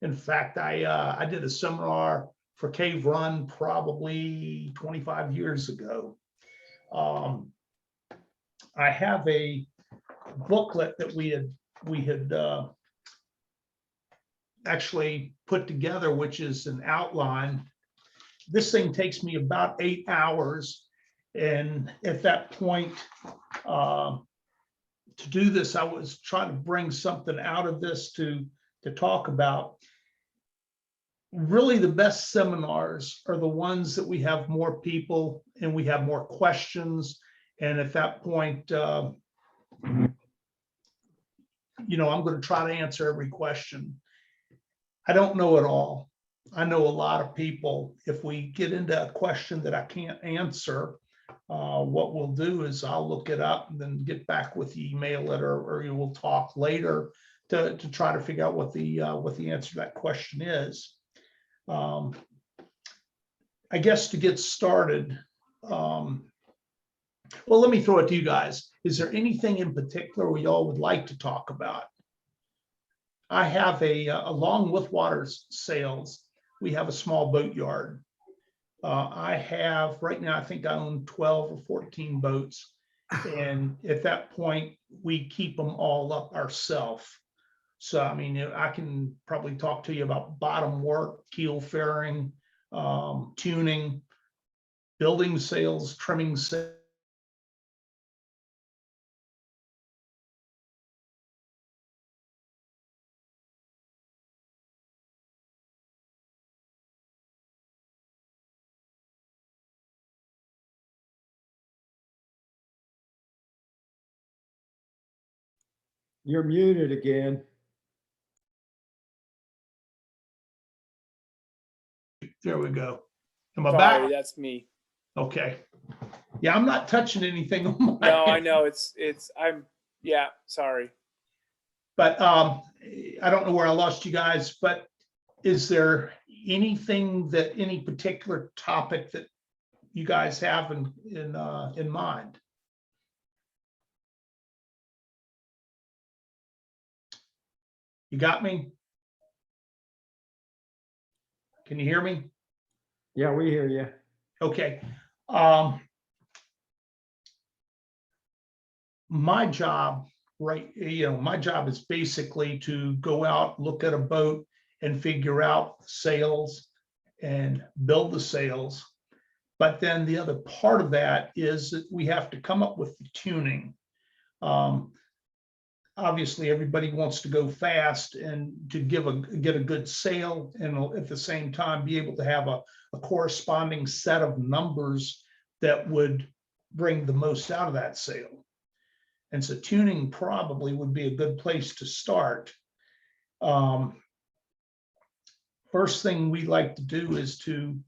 In fact, I did a seminar for Cave Run probably 25 years ago. I have a booklet that we had actually put together, which is an outline. This thing takes me about 8 hours. And at that point, to do this, I was trying to bring something out of this to talk about. Really, the best seminars are the ones that we have more people and we have more questions. And at that point, I'm going to try to answer every question. I don't know it all. I know a lot of people. If we get into a question that I can't answer, what we'll do is I'll look it up and then get back with you, email it, or you will talk later to try to figure out what the answer to that question is. I guess to get started, well, let me throw it to you guys. Is there anything in particular we all would like to talk about? I have along with water sales, we have a small boat yard. I have right now, I think I own 12 or 14 boats. And at that point, we keep them all up ourselves. So, I mean, I can probably talk to you about bottom work, keel fairing, tuning, building sales, trimming sales. You're muted again. There we go. Am I Sorry, back? that's me. Okay. Yeah, I'm not touching anything on my No, I end. know yeah, sorry. But I don't know where I lost you guys, but is there anything any particular topic that you guys have in mind? You got me? Can you hear me? Yeah, we hear you. Okay. My job, right, my job is basically to go out, look at a boat and figure out sales and build the sales. But then the other part of that is that we have to come up with the tuning. Obviously, everybody wants to go fast and to get a good sale, and at the same time be able to have a corresponding set of numbers that would bring the most out of that sale. And so tuning probably would be a good place to start. First thing we like to do is to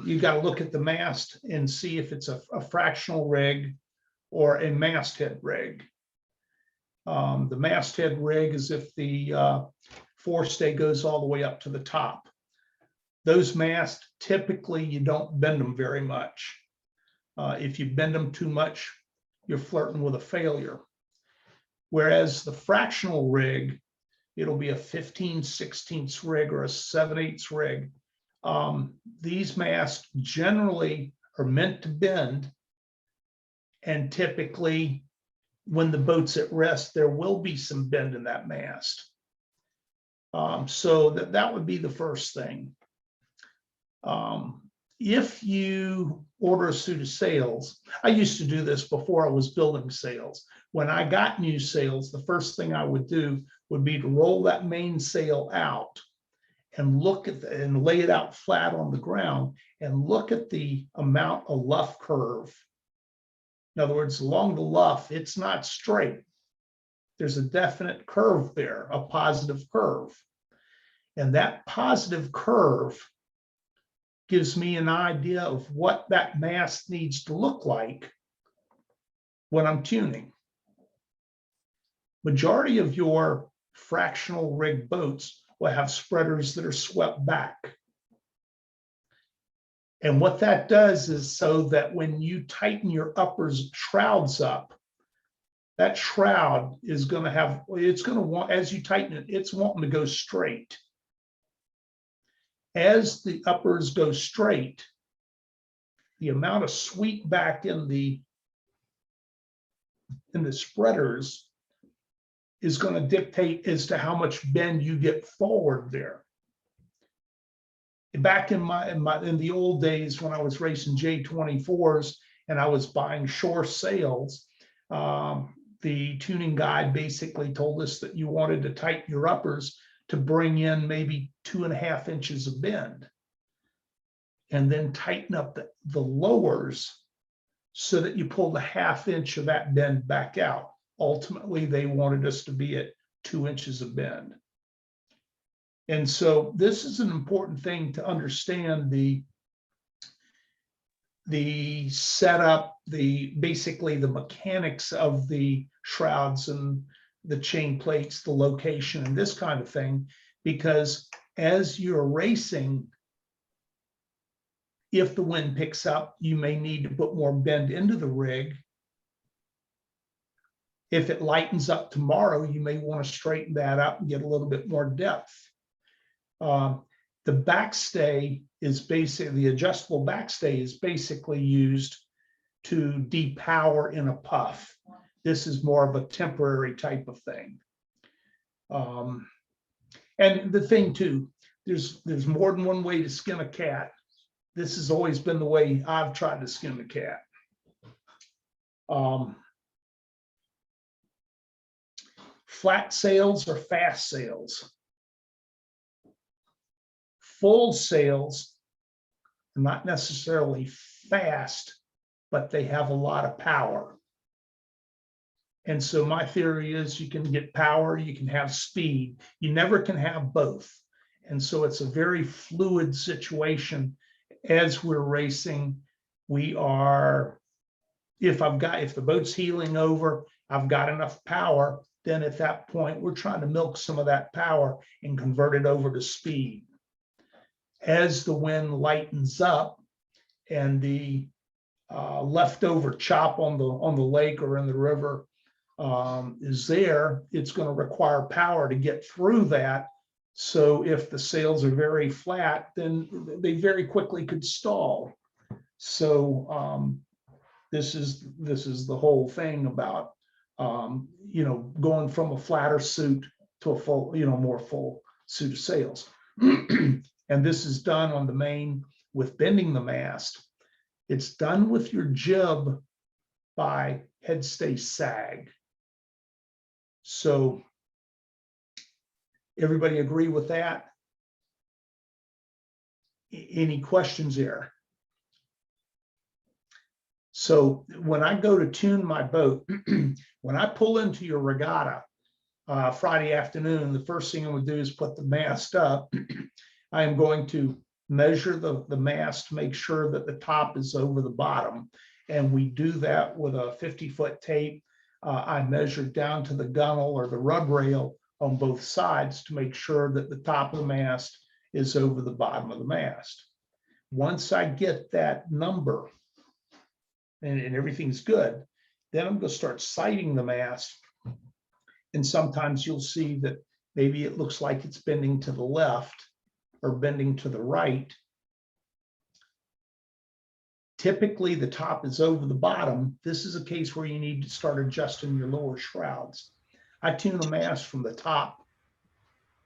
you've got to look at the mast and see if it's a fractional rig or a masthead rig. The masthead rig is if the forestay goes all the way up to the top. Those masts, typically you don't bend them very much. If you bend them too much, you're flirting with a failure. Whereas the fractional rig, it'll be a 15/16 rig or a 7/8 rig. These masts generally are meant to bend, and typically when the boat's at rest, there will be some bend in that mast. So that would be the first thing. If you order a suit of sails, I used to do this before I was building sails. When I got new sails, the first thing I would do would be to roll that mainsail out and look at and lay it out flat on the ground and look at the amount of luff curve. In other words, along the luff, it's not straight. There's a definite curve there, a positive curve. And that positive curve gives me an idea of what that mast needs to look like when I'm tuning. Majority of your fractional rig boats will have spreaders that are swept back. And what that does is so that when you tighten your uppers shrouds up, that shroud is going to have, it's going to want, as you tighten it, it's wanting to go straight. As the uppers go straight, the amount of sweep back in the spreaders is going to dictate as to how much bend you get forward there. Back in the old days when I was racing J24s and I was buying shore sails, the tuning guide basically told us that you wanted to tighten your uppers to bring in maybe 2.5 inches of bend, and then tighten up the lowers so that you pull the 1/2 inch of that bend back out. Ultimately, they wanted us to be at 2 inches of bend. And so this is an important thing to understand, the setup, basically the mechanics of the shrouds and the chain plates, the location and this kind of thing, because as you're racing, if the wind picks up, you may need to put more bend into the rig. If it lightens up tomorrow, you may want to straighten that up and get a little bit more depth. The backstay is basically, the adjustable backstay is basically used to depower in a puff. This is more of a temporary type of thing. And the thing too, there's more than one way to skin a cat. This has always been the way I've tried to skin the cat. Flat sails or fast sails. Full sails are not necessarily fast, but they have a lot of power. And so my theory is you can get power, you can have speed. You never can have both. And so it's a very fluid situation. As we're racing, we are, if the boat's heeling over, I've got enough power, then at that point, we're trying to milk some of that power and convert it over to speed. As the wind lightens up and the leftover chop on the lake or in the river is there, it's going to require power to get through that. So if the sails are very flat, then they very quickly could stall. So this is the whole thing about going from a flatter suit to a full, more full suit of sails. And this is done on the main with bending the mast. It's done with your jib by headstay sag. So everybody agree with that? Any questions there? So when I go to tune my boat, when I pull into your regatta Friday afternoon, the first thing I'm going to do is put the mast up. I am going to measure the mast to make sure that the top is over the bottom. And we do that with a 50-foot tape. I measure down to the gunnel or the rub rail on both sides to make sure that the top of the mast is over the bottom of the mast. Once I get that number and everything's good, then I'm going to start sighting the mast. And sometimes you'll see that maybe it looks like it's bending to the left or bending to the right. Typically, the top is over the bottom. This is a case where you need to start adjusting your lower shrouds. I tune the mast from the top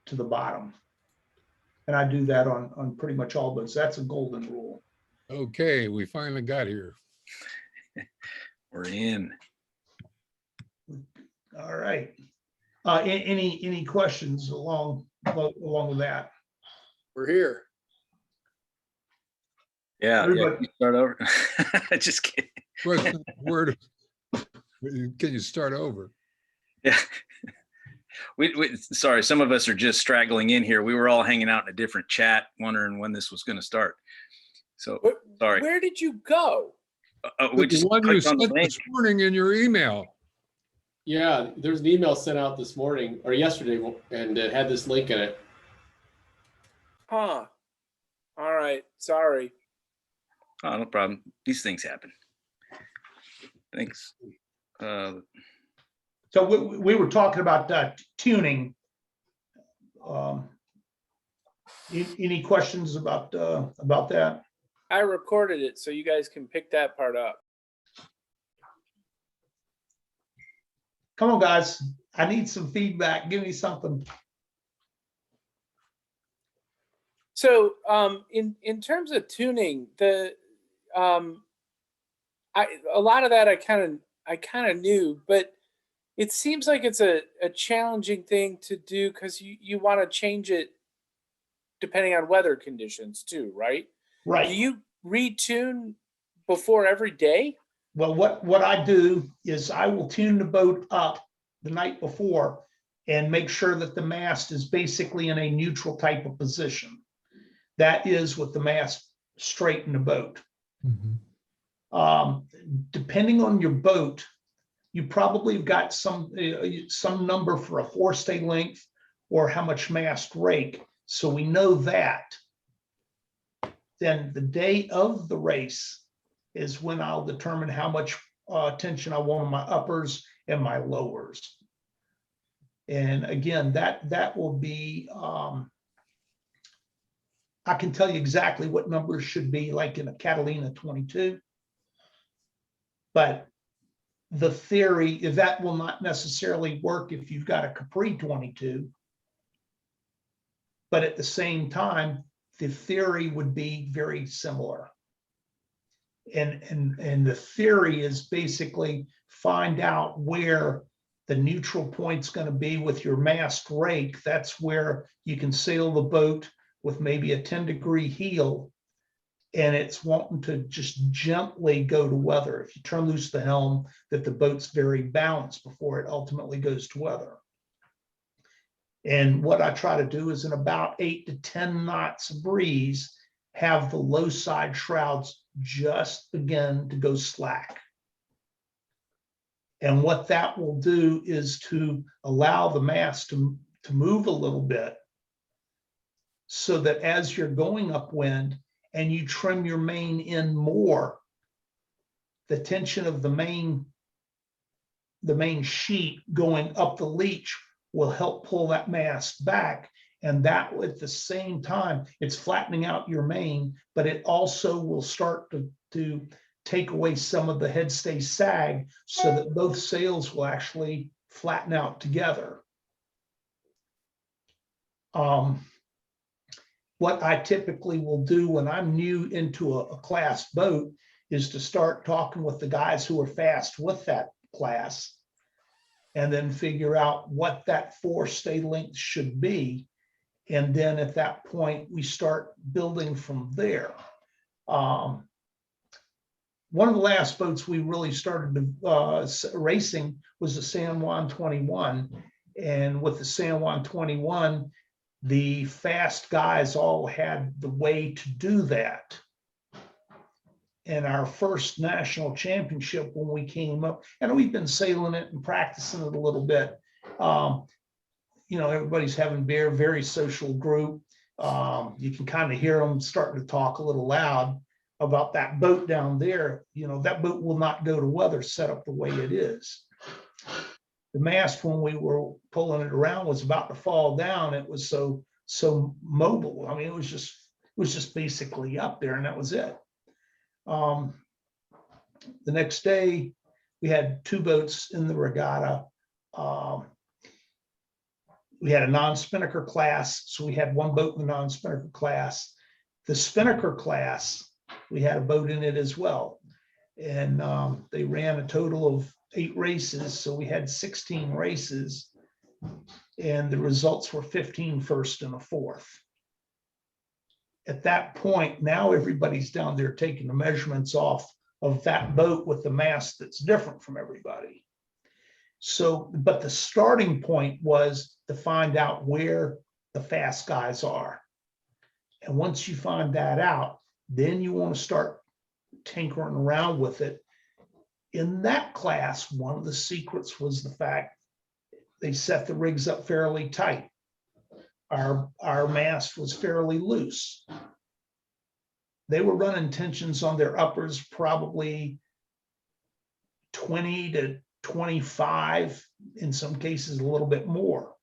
to the bottom. And I do that on pretty much all boats. That's a golden rule. Okay, we finally got here. We're in. All right. Any questions along with that? We're here. Yeah, Everybody- you start over. Just kidding. Question, word, can you start over? Yeah. Sorry, some of us are just straggling in here. We were all hanging out in a different chat, wondering when this was going to start. So sorry. Where did you go? We The just one you clicked on sent the link. this morning in your email. Yeah, there's an email sent out this morning or yesterday, and it had this link in it. Huh. All right. Sorry. Oh, no problem. These things happen. Thanks. So we were talking about tuning. Any questions about that? I recorded it, so you guys can pick that part up. Come on, guys. I need some feedback. Give me something. So, in terms of tuning, a lot of that I kind of knew, but it seems like it's a challenging thing to do because you want to change it depending on weather conditions too, right? Right. Do you retune before every day? Well, what I do is I will tune the boat up the night before and make sure that the mast is basically in a neutral type of position. That is with the mast straight in the boat. Depending on your boat, you probably have got some number for a forestay length or how much mast rake. So we know that. Then the day of the race is when I'll determine how much tension I want on my uppers and my lowers. And again, that will be, I can tell you exactly what numbers should be like in a Catalina 22. But the theory is that will not necessarily work if you've got a Capri 22. But at the same time, the theory would be very similar. And the theory is basically find out where the neutral point's going to be with your mast rake. That's where you can sail the boat with maybe a 10-degree heel, and it's wanting to just gently go to weather. If you turn loose the helm, that the boat's very balanced before it ultimately goes to weather. And what I try to do is in about 8 to 10 knots of breeze, have the low side shrouds just begin to go slack. And what that will do is to allow the mast to move a little bit so that as you're going upwind and you trim your main in more, the tension of the main sheet going up the leach will help pull that mast back. And that at the same time, it's flattening out your main, but it also will start to take away some of the headstay sag so that both sails will actually flatten out together. What I typically will do when I'm new into a class boat is to start talking with the guys who are fast with that class and then figure out what that forestay length should be. And then at that point, we start building from there. One of the last boats we really started racing was the San Juan 21. And with the San Juan 21, the fast guys all had the way to do that. And our first national championship when we came up, and we've been sailing it and practicing it a little bit. You know, everybody's having beer, very social group. You can kind of hear them starting to talk a little loud about that boat down there. You know, that boat will not go to weather set up the way it is. The mast, when we were pulling it around, was about to fall down. It was so mobile. I mean, it was just basically up there, and that was it. The next day, we had 2 boats in the regatta. We had a non-spinnaker class, so we had 1 boat in the non-spinnaker class. The spinnaker class, we had a boat in it as well. And they ran a total of 8 races, so we had 16 races. And the results were 15 first and a fourth. At that point, now everybody's down there taking the measurements off of that boat with the mast that's different from everybody. So, but the starting point was to find out where the fast guys are. And once you find that out, then you want to start tinkering around with it. In that class, one of the secrets was the fact they set the rigs up fairly tight. Our mast was fairly loose. They were running tensions on their uppers probably 20 to 25, in some cases a little bit more.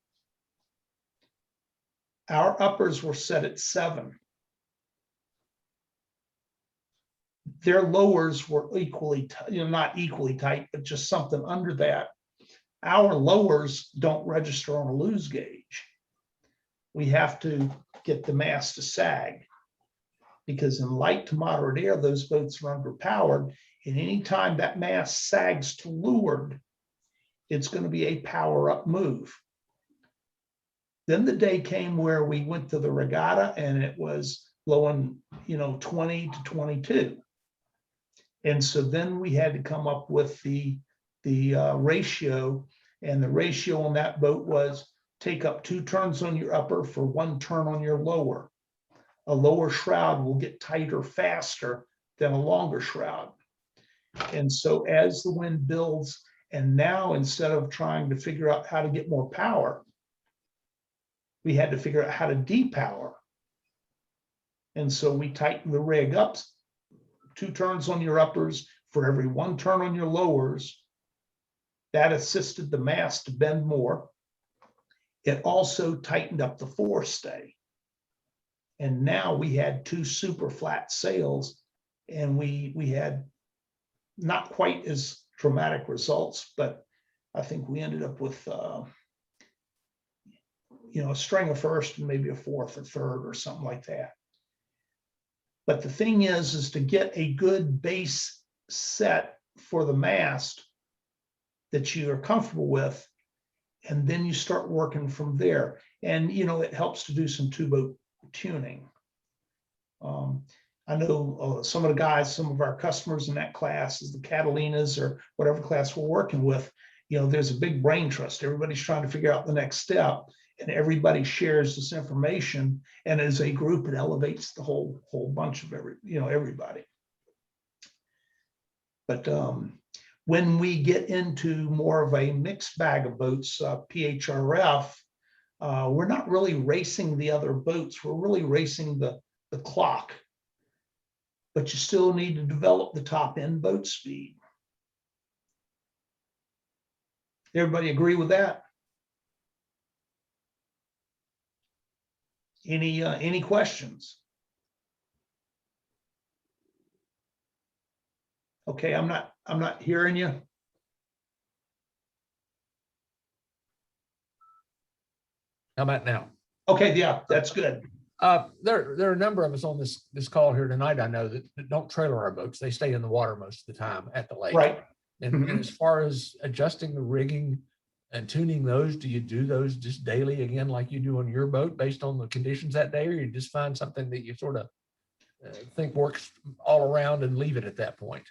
Our uppers were set at 7. Their lowers were equally, not equally tight, but just something under that. Our lowers don't register on a loose gauge. We have to get the mast to sag, because in light to moderate air, those boats are underpowered. And anytime that mast sags to leeward, it's going to be a power up move. Then the day came where we went to the regatta and it was blowing, 20 to 22. And so then we had to come up with the ratio, and the ratio on that boat was take up 2 turns on your upper for 1 turn on your lower. A lower shroud will get tighter faster than a longer shroud. And so as the wind builds, and now instead of trying to figure out how to get more power, we had to figure out how to depower. And so we tightened the rig up, 2 turns on your uppers for every 1 turn on your lowers. That assisted the mast to bend more. It also tightened up the forestay. And now we had 2 super flat sails, and we had not quite as dramatic results, but I think we ended up with a string of first and maybe a fourth or third or something like that. But the thing is to get a good base set for the mast that you are comfortable with, and then you start working from there. And it helps to do some 2-boat tuning. I know some of the guys, some of our customers in that class is the Catalinas or whatever class we're working with. There's a big brain trust. Everybody's trying to figure out the next step, and everybody shares this information. And as a group, it elevates the whole bunch of everybody. But when we get into more of a mixed bag of boats, PHRF, we're not really racing the other boats. We're really racing the clock. But you still need to develop the top end boat speed. Everybody agree with that? Any questions? Okay, I'm not hearing you. How about now? Okay, yeah, that's good. There are a number of us on this call here tonight. I know that don't trailer our boats. They stay in the water most of the time at the lake. Right. And as far as adjusting the rigging and tuning those, do you do those just daily again, like you do on your boat based on the conditions that day, or you just find something that you sort of think works all around and leave it at that point?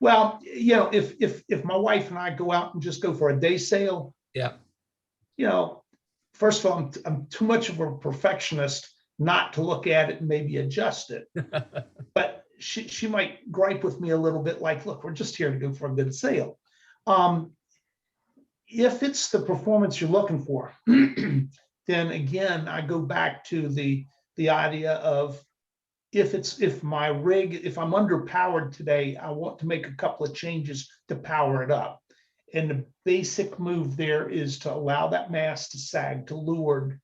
Well, if my wife and I go out and just go for a day sail, Yeah. First of all, I'm too much of a perfectionist not to look at it and maybe adjust it. But she might gripe with me a little bit, like, look, we're just here to go for a good sail. If it's the performance you're looking for, then again, I go back to the idea of if my rig, if I'm underpowered today, I want to make a couple of changes to power it up. And the basic move there is to allow that mast to sag to leeward,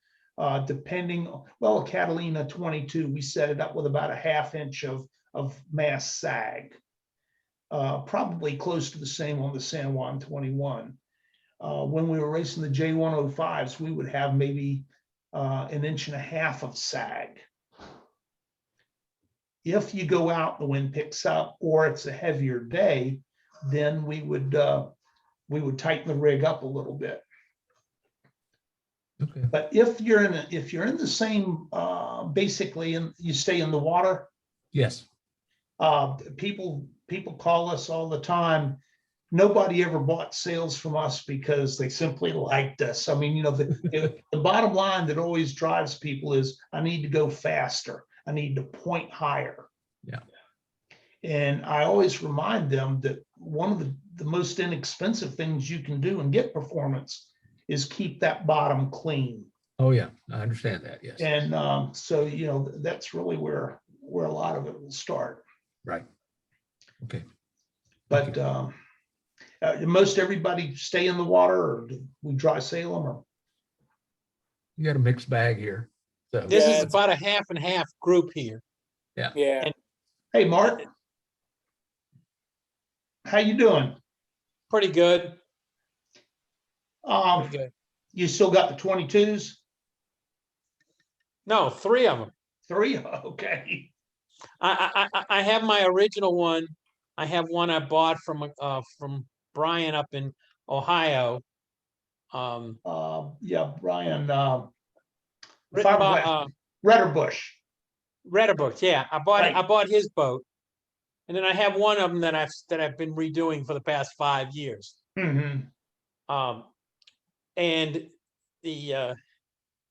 depending, a Catalina 22, we set it up with about a 1/2 inch of mast sag, probably close to the same on the San Juan 21. When we were racing the J105s, we would have maybe 1.5 inches of sag. If you go out, the wind picks up, or it's a heavier day, then we would tighten the rig up a little bit. Okay. But if you're in the same, basically, and you stay in the water, Yes. people call us all the time. Nobody ever bought sails from us because they simply liked us. I mean, the bottom line that always drives people is, I need to go faster. I need to point higher. Yeah. And I always remind them that one of the most inexpensive things you can do and get performance is keep that bottom clean. Oh yeah, I understand that. Yes. And so that's really where a lot of it will start. Right. Okay. But most everybody stay in the water, or do we dry sail them? Or You got a mixed bag here. So, This Yeah, is it's- about a half and half group here. Yeah. Hey, Mark. How you doing? Pretty good. Um, Pretty good. you still got the 22s? No, 3 of them. 3? Okay. I have my original one. I have one I bought from Brian up in Ohio. Yeah, Brian, Written by Redderbush. Redderbush. Yeah, I Right. bought his boat, and then I have one of them that I've been redoing for the past 5 years. Hmm. And the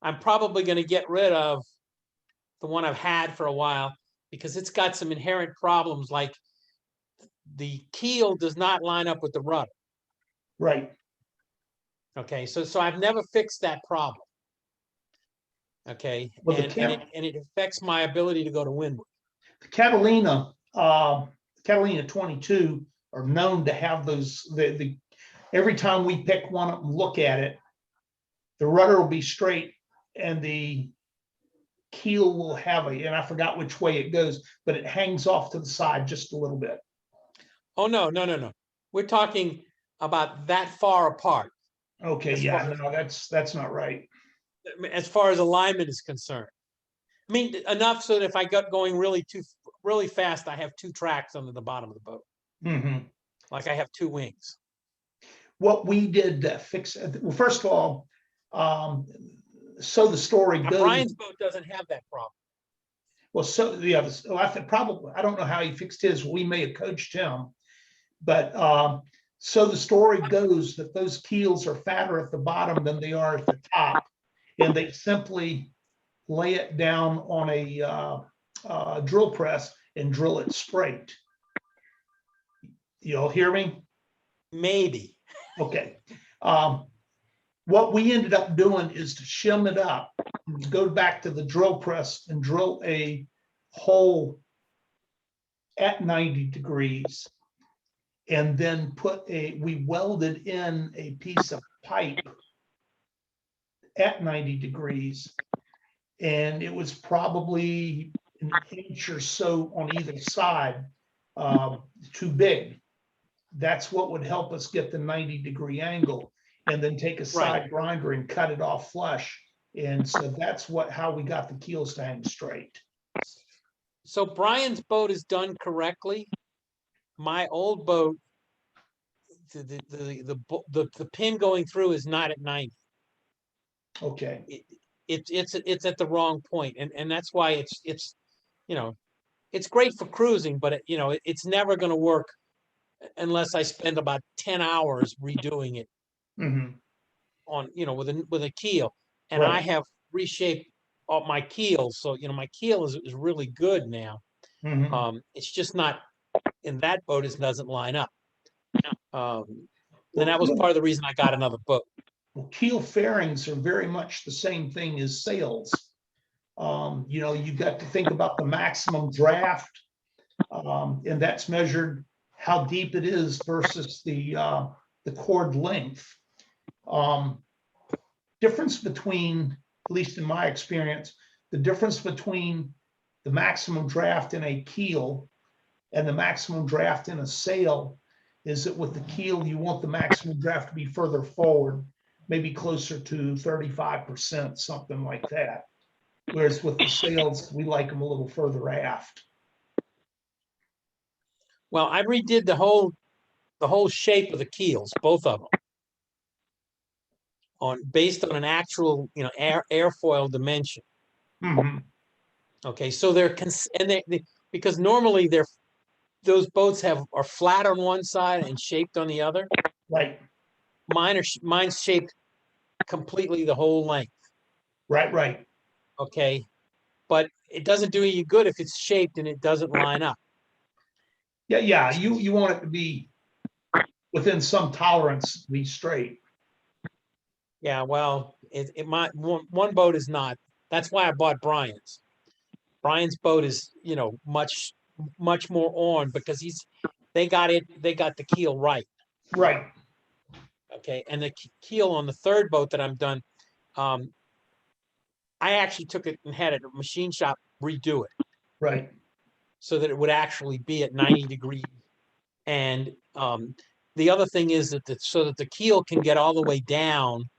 I'm probably going to get rid of the one I've had for a while because it's got some inherent problems, like the keel does not line up with the rudder. Right. Okay, so I've never fixed that problem. Okay, Well, and it affects my ability to go to windward. Catalina, Catalina 22 are known to have those, every time we pick one up and look at it, the rudder will be straight and the keel will have and I forgot which way it goes, but it hangs off to the side just a little bit. Oh, no. We're talking about that far apart Okay, As yeah, far as- no, that's not right. as far as alignment is concerned. I mean, enough so that if I got going really fast, I have 2 tracks under the bottom of the boat. Mhm. Like I have 2 wings. What we did to fix, well, first of all, so the story Now, goes. Brian's boat doesn't have that problem. Well, so the other, I think probably, I don't know how he fixed his. We may have coached him, but so the story goes that those keels are fatter at the bottom than they are at the top, and they simply lay it down on a drill press and drill it straight. You'll hear me? Maybe. Okay. What we ended up doing is to shim it up, and go back to the drill press and drill a hole at 90 degrees. And then we welded in a piece of pipe at 90 degrees. And it was probably an inch or so on either side, too big. That's what would help us get the 90-degree angle, and then take a side grinder and cut it off flush. And so that's how we got the keels to hang straight. So Brian's boat is done correctly. My old boat, the pin going through is not at 90. Okay. It's at the wrong point, and that's why it's it's great for cruising, but it's never going to work unless I spend about 10 hours redoing it Mhm. on with a keel, and I Right. have reshaped all my keels, so my keel is really good now. Mhm. It's just not in that boat. It doesn't line up. And Well, that was part of the reason I got another boat. keel fairings are very much the same thing as sails. You've got to think about the maximum draft, and that's measured how deep it is versus the cord length. Difference between, at least in my experience, the difference between the maximum draft in a keel and the maximum draft in a sail is that with the keel, you want the maximum draft to be further forward, maybe closer to 35%, something like that. Whereas with the sails, we like them a little further aft. Well, I redid the whole shape of the keels, both of them, based on an actual airfoil dimension. Mhm. Okay, so because normally those boats are flat on one side and shaped on the other. Right, Mine's shaped completely the whole length. right. Okay, but it doesn't do you good if it's shaped and it doesn't line up. Yeah. You want it to be within some tolerance, to be straight. Yeah, well, one boat is not. That's why I bought Brian's. Brian's boat is much more on because they got the keel right. Right. Okay, and the keel on the third boat that I'm done, I actually took it and had it at a machine shop redo it Right. so that it would actually be at 90 degrees. And the other thing is that so that the keel can get all the way down,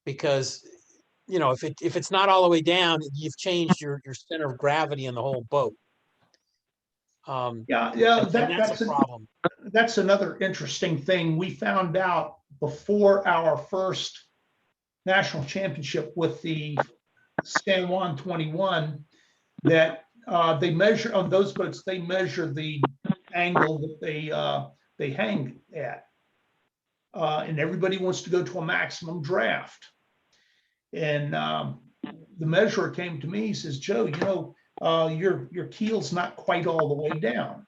because you know, if it's not all the way down, you've changed your center of gravity in the whole boat. Yeah, And that's a problem. that's another interesting thing. We found out before our first national championship with the San Juan 21 that they measure on those boats, they measure the angle that they hang at. And everybody wants to go to a maximum draft. And the measurer came to me, he says, Joe, you know, your keel's not quite all the way down.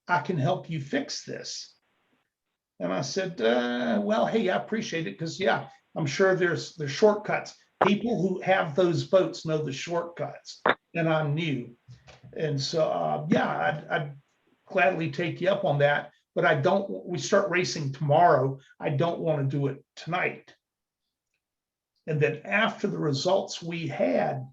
I can help you fix this. And I said, well, hey, I appreciate it, because yeah, I'm sure there's shortcuts. People who have those boats know the shortcuts, and I'm new. And so, yeah, I'd gladly take you up on that, but I don't, we start racing tomorrow. I don't want to do it tonight. And then after the results we had,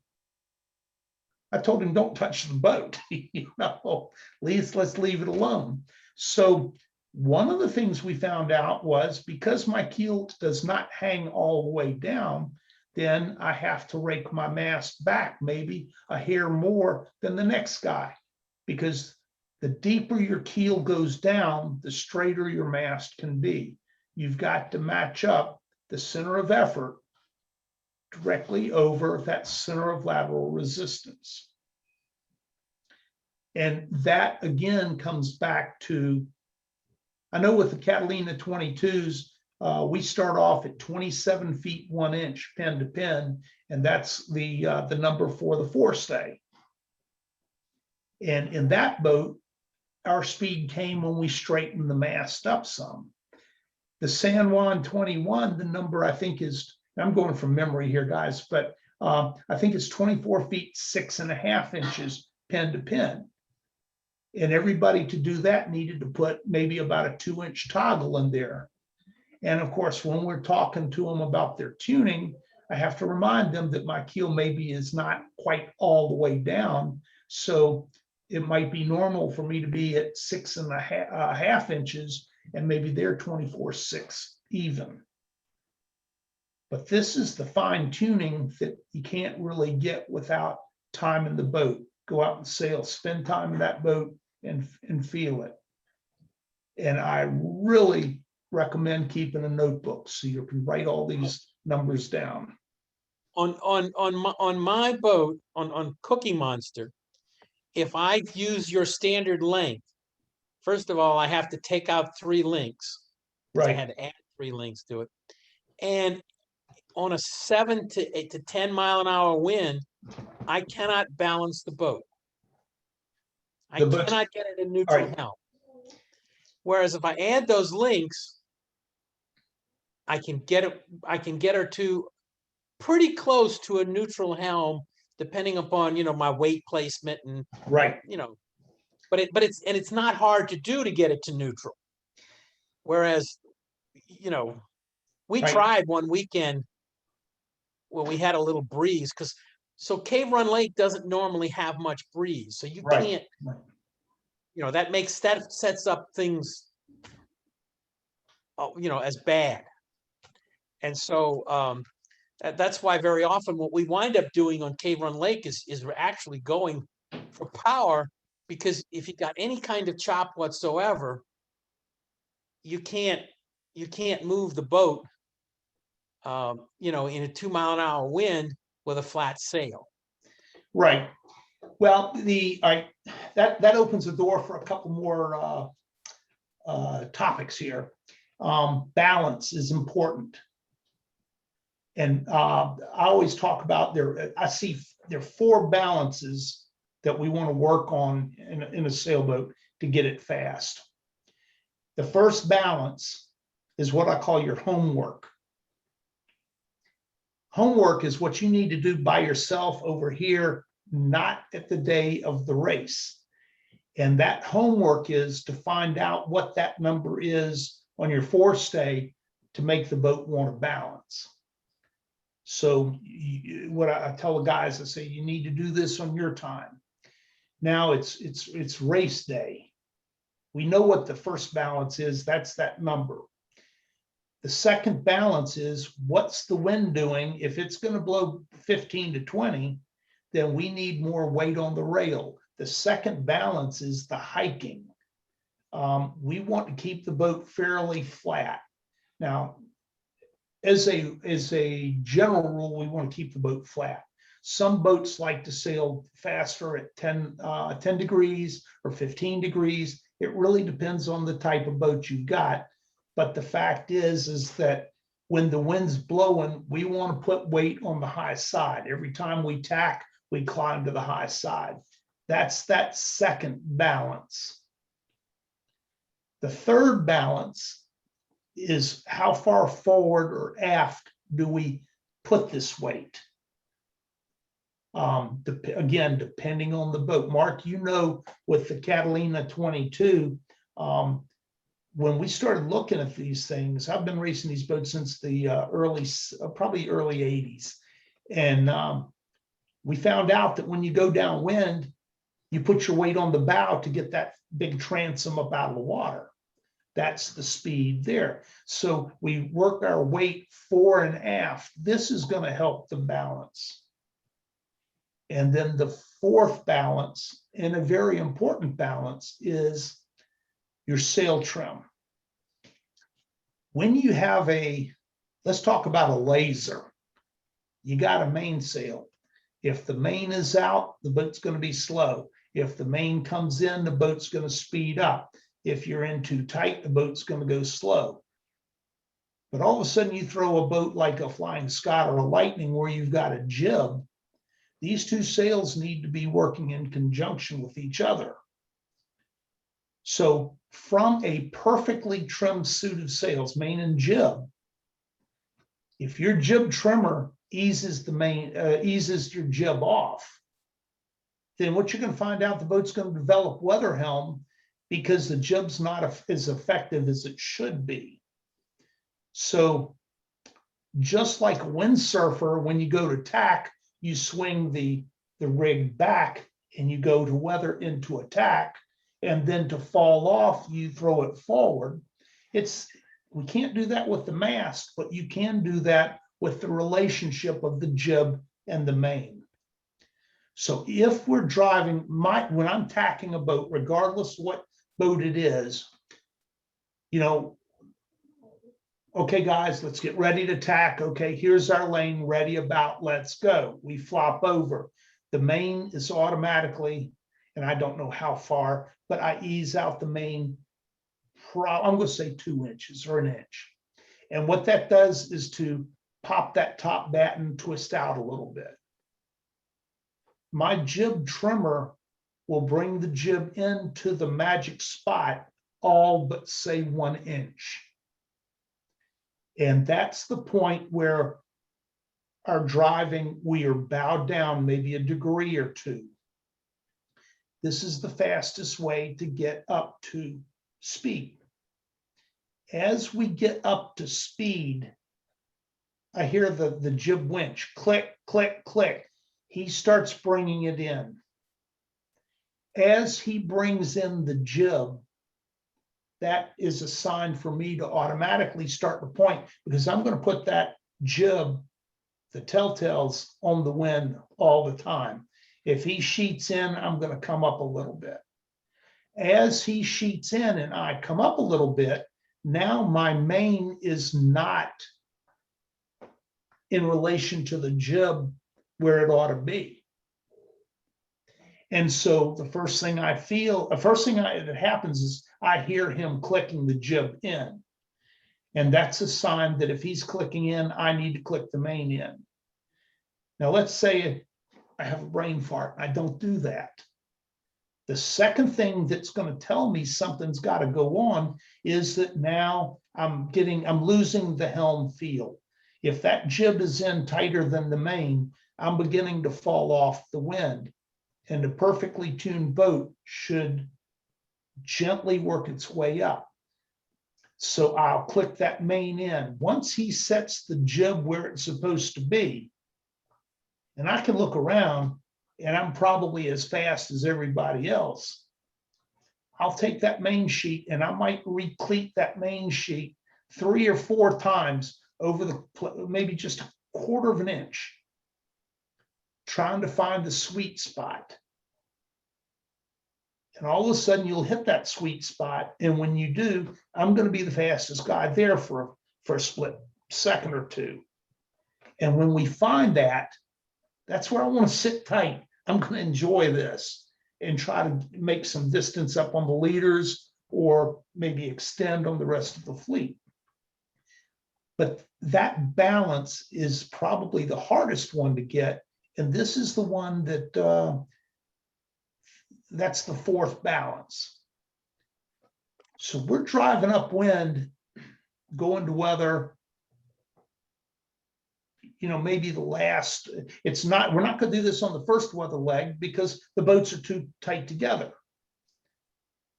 I told him, don't touch the boat, you know, let's leave it alone. So one of the things we found out was, because my keel does not hang all the way down, then I have to rake my mast back maybe a hair more than the next guy, because the deeper your keel goes down, the straighter your mast can be. You've got to match up the center of effort directly over that center of lateral resistance. And that again comes back to, I know with the Catalina 22s, we start off at 27 feet 1 inch pin to pin, and that's the number for the forestay. And in that boat, our speed came when we straightened the mast up some. The San Juan 21, the number I think is, I'm going from memory here, guys, but I think it's 24 feet 6.5 inches pin to pin. And everybody to do that needed to put maybe about a 2-inch toggle in there. And of course, when we're talking to them about their tuning, I have to remind them that my keel maybe is not quite all the way down. So it might be normal for me to be at 6.5 inches, and maybe they're 24.6 even. But this is the fine tuning that you can't really get without time in the boat. Go out and sail, spend time in that boat and feel it. And I really recommend keeping a notebook so you can write all these numbers down. On my boat, on Cookie Monster, if I use your standard length, first of all, I have to take out 3 links. I had to add 3 links to it. And on a 7 to 8 to 10 mile an hour wind, I cannot balance the boat. I cannot get it in neutral helm. Whereas if I add those links, I can get her to pretty close to a neutral helm, depending upon, you know, my weight placement and you know, but it's not hard to do to get it to neutral. Whereas, you know, we tried one weekend when we had a little breeze, because so Cave Run Lake doesn't normally have much breeze, so you can't, you know, that sets up things, you know, as bad. And so that's why very often what we wind up doing on Cave Run Lake is we're actually going for power, because if you got any kind of chop whatsoever, you can't move the boat, you know, in a 2 mile an hour wind with a flat sail. Right. Well, that opens the door for a couple more topics here. Balance is important. And I always talk about I see there are 4 balances that we want to work on in a sailboat to get it fast. The first balance is what I call your homework. Homework is what you need to do by yourself over here, not at the day of the race. And that homework is to find out what that number is on your forestay to make the boat want to balance. So what I tell the guys, I say, you need to do this on your time. Now it's race day. We know what the first balance is. That's that number. The second balance is, what's the wind doing? If it's going to blow 15 to 20, then we need more weight on the rail. The second balance is the hiking. We want to keep the boat fairly flat. Now, as a general rule, we want to keep the boat flat. Some boats like to sail faster at 10 degrees or 15 degrees. It really depends on the type of boat you've got. But the fact is that when the wind's blowing, we want to put weight on the high side. Every time we tack, we climb to the high side. That's that second balance. The third balance is, how far forward or aft do we put this weight? Again, depending on the boat. Mark, you know, with the Catalina 22, when we started looking at these things, I've been racing these boats since the probably early 80s. And we found out that when you go downwind, you put your weight on the bow to get that big transom up out of the water. That's the speed there. So we work our weight fore and aft. This is going to help the balance. And then the fourth balance, and a very important balance, is your sail trim. When you have let's talk about a laser. You got a mainsail. If the main is out, the boat's going to be slow. If the main comes in, the boat's going to speed up. If you're in too tight, the boat's going to go slow. But all of a sudden you throw a boat like a Flying Scot or a Lightning where you've got a jib. These two sails need to be working in conjunction with each other. So from a perfectly trimmed suit of sails, main and jib, if your jib trimmer eases your jib off, then what you're going to find out, the boat's going to develop weather helm because the jib's not as effective as it should be. So just like a windsurfer, when you go to tack, you swing the rig back and you go to weather into attack, and then to fall off, you throw it forward. We can't do that with the mast, but you can do that with the relationship of the jib and the main. So if we're driving, when I'm tacking a boat, regardless what boat it is, you know, okay, guys, let's get ready to tack. Okay, here's our lane, ready, about, let's go. We flop over. The main is automatically, and I don't know how far, but I ease out the main, I'm going to say 2 inches or 1 inch. And what that does is to pop that top batten, twist out a little bit. My jib trimmer will bring the jib into the magic spot, all but say 1 inch. And that's the point where our driving, we are bowed down maybe a degree or 2. This is the fastest way to get up to speed. As we get up to speed, I hear the jib winch, click, click, click. He starts bringing it in. As he brings in the jib, that is a sign for me to automatically start to point, because I'm going to put that jib, the telltales, on the wind all the time. If he sheets in, I'm going to come up a little bit. As he sheets in and I come up a little bit, now my main is not in relation to the jib where it ought to be. And so the first thing that happens is I hear him clicking the jib in. And that's a sign that if he's clicking in, I need to click the main in. Now, let's say I have a brain fart. I don't do that. The second thing that's going to tell me something's got to go on is that now I'm losing the helm feel. If that jib is in tighter than the main, I'm beginning to fall off the wind. And a perfectly tuned boat should gently work its way up. So I'll click that main in. Once he sets the jib where it's supposed to be, and I can look around and I'm probably as fast as everybody else, I'll take that main sheet and I might recleat that main sheet 3 or 4 times over maybe just a quarter of an inch, trying to find the sweet spot. And all of a sudden you'll hit that sweet spot. And when you do, I'm going to be the fastest guy there for a split second or two. And when we find that, that's where I want to sit tight. I'm going to enjoy this and try to make some distance up on the leaders or maybe extend on the rest of the fleet. But that balance is probably the hardest one to get. And this is the one that, that's the 4th balance. So we're driving upwind, going to weather, maybe the last, we're not going to do this on the first weather leg because the boats are too tight together.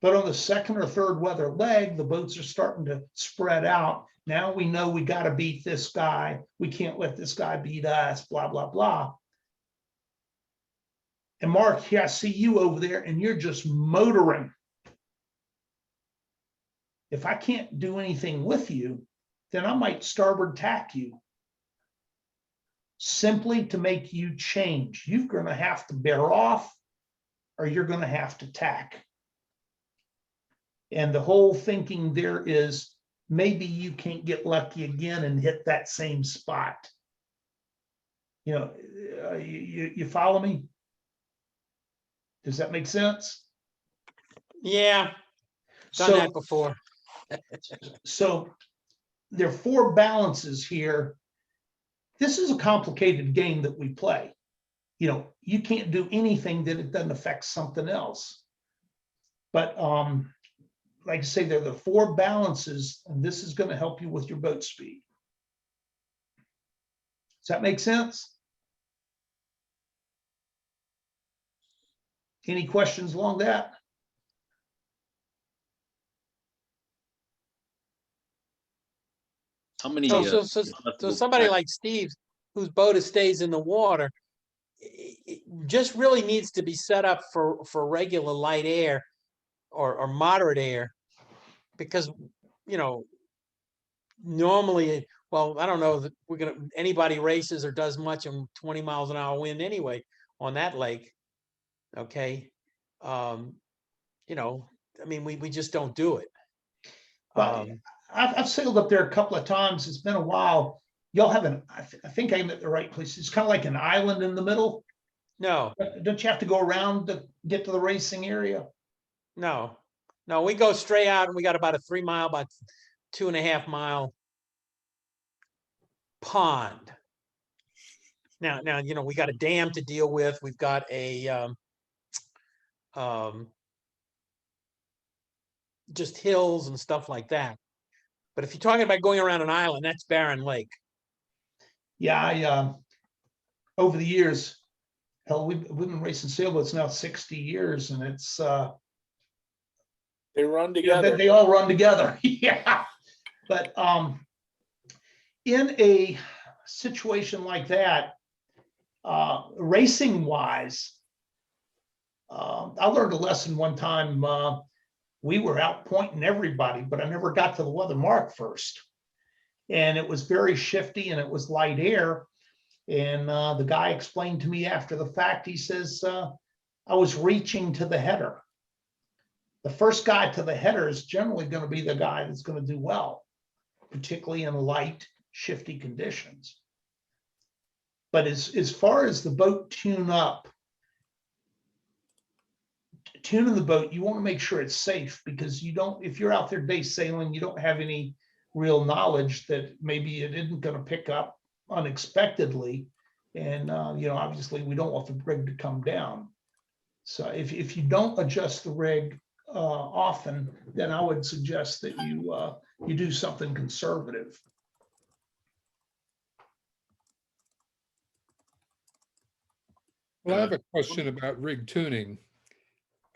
But on the 2nd or 3rd weather leg, the boats are starting to spread out. Now we know we got to beat this guy. We can't let this guy beat us, blah, blah, blah. And Mark, here I see you over there and you're just motoring. If I can't do anything with you, then I might starboard tack you, simply to make you change. You're going to have to bear off or you're going to have to tack. And the whole thinking there is maybe you can't get lucky again and hit that same spot. You follow me? Does that make sense? Yeah, done that before. So there are 4 balances here. This is a complicated game that we play. You can't do anything that it doesn't affect something else. But like I say, there are the 4 balances, and this is going to help you with your boat speed. Does that make sense? Any questions along that? How many? So somebody like Steve, whose boat stays in the water, it just really needs to be set up for regular light air or moderate air, because normally, well, I don't know that anybody races or does much in 20 miles an hour wind anyway on that lake. Okay. I mean, we just don't do it. But I've sailed up there a couple of times. It's been a while. Y'all have I think I'm at the right place. It's kind of like an island in the middle. No, Don't you have to go around to get to the racing area? no, we go straight out and we got about a 3 mile, about 2.5 mile pond. Now, we got a dam to deal with. We've got a, just hills and stuff like that. But if you're talking about going around an island, that's Barren Lake. Yeah, I over the years, hell, we've been racing sailboats now 60 years, and it's They run together. they all run together. Yeah, but in a situation like that, racing wise, I learned a lesson one time. We were out pointing everybody, but I never got to the weather mark first. And it was very shifty and it was light air. And the guy explained to me after the fact, he says, I was reaching to the header. The first guy to the header is generally going to be the guy that's going to do well, particularly in light, shifty conditions. But as far as the boat tuning the boat, you want to make sure it's safe, because if you're out there day sailing, you don't have any real knowledge that maybe it isn't going to pick up unexpectedly. And, obviously we don't want the rig to come down. So if you don't adjust the rig often, then I would suggest that you do something conservative. Well, I have a question about rig tuning.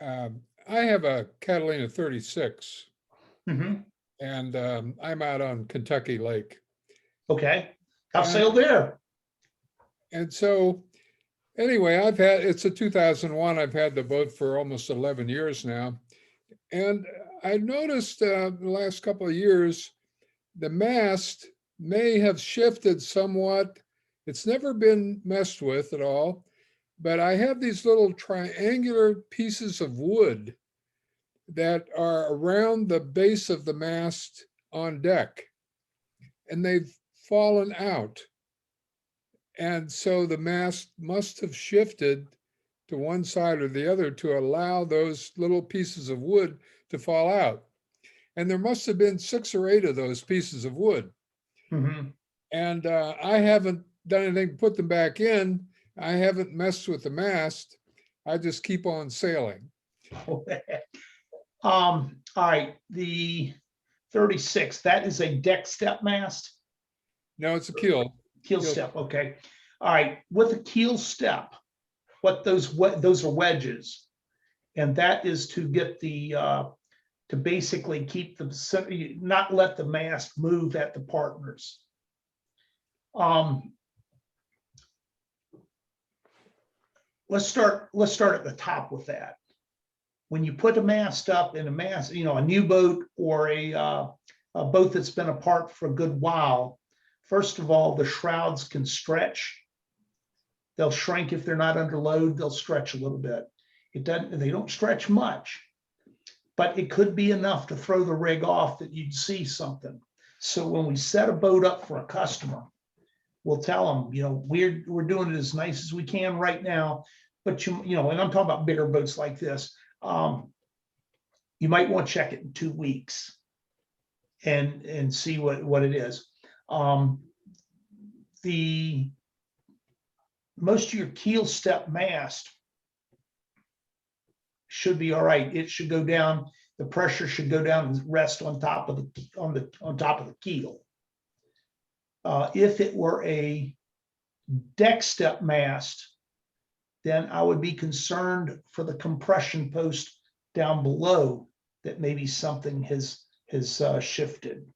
I have a Catalina 36, Mhm. and I'm out on Kentucky Lake. Okay, I've And- sailed there. And so, anyway, it's a 2001, I've had the boat for almost 11 years now. And I noticed the last couple of years, the mast may have shifted somewhat. It's never been messed with at all, but I have these little triangular pieces of wood that are around the base of the mast on deck, and they've fallen out. And so the mast must have shifted to one side or the other to allow those little pieces of wood to fall out. And there must have been 6 or 8 of those pieces of wood. Mhm. And I haven't done anything to put them back in. I haven't messed with the mast. I just keep on sailing. All right, the 36, that is a deck step mast, No, it's a keel. keel Keel. step, okay. All right, with a keel step, those are wedges. And that is to get to basically keep not let the mast move at the partners. Let's start at the top with that. When you put a mast up in a new boat or a boat that's been apart for a good while, first of all, the shrouds can stretch. They'll shrink if they're not under load. They'll stretch a little bit. They don't stretch much, but it could be enough to throw the rig off that you'd see something. So when we set a boat up for a customer, we'll tell them, we're doing it as nice as we can right now, but and I'm talking about bigger boats like this. You might want to check it in 2 weeks and see what it is. The most of your keel step mast should be all right. It should go down. The pressure should go down and rest on top of the keel. If it were a deck step mast, then I would be concerned for the compression post down below that maybe something has shifted.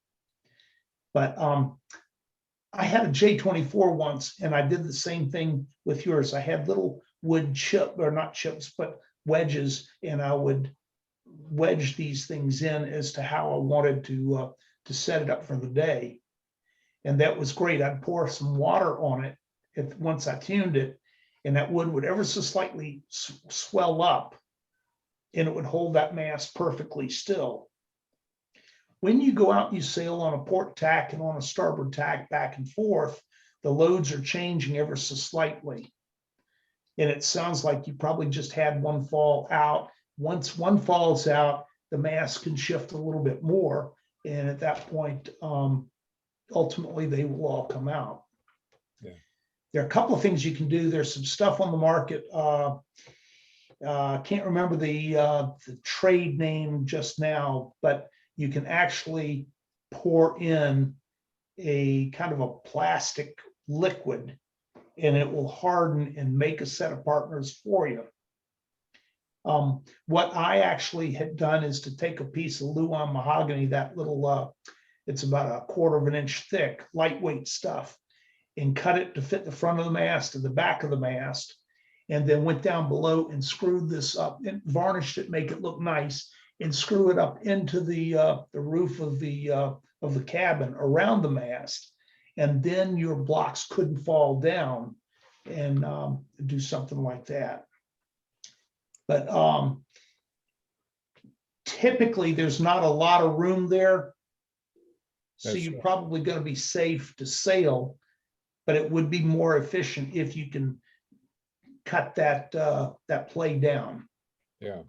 But I had a J24 once, and I did the same thing with yours. I had little wood not chips, but wedges, and I would wedge these things in as to how I wanted to set it up for the day. And that was great. I'd pour some water on it once I tuned it, and that wood would ever so slightly swell up, and it would hold that mast perfectly still. When you go out and you sail on a port tack and on a starboard tack back and forth, the loads are changing ever so slightly. And it sounds like you probably just had one fall out. Once one falls out, the mast can shift a little bit more. And at that point, ultimately, they will all come out. Yeah. There are a couple of things you can do. There's some stuff on the market. Can't remember the trade name just now, but you can actually pour in a kind of a plastic liquid, and it will harden and make a set of partners for you. What I actually had done is to take a piece of Luan mahogany, that little, it's about 1/4 of an inch thick, lightweight stuff, and cut it to fit the front of the mast and the back of the mast, and then went down below and screwed this up and varnished it, make it look nice, and screw it up into the roof of the cabin around the mast, and then your blocks couldn't fall down, and do something like that. But typically there's not a lot of room there, so That's you're right. probably going to be safe to sail, but it would be more efficient if you can cut that play down. Yeah.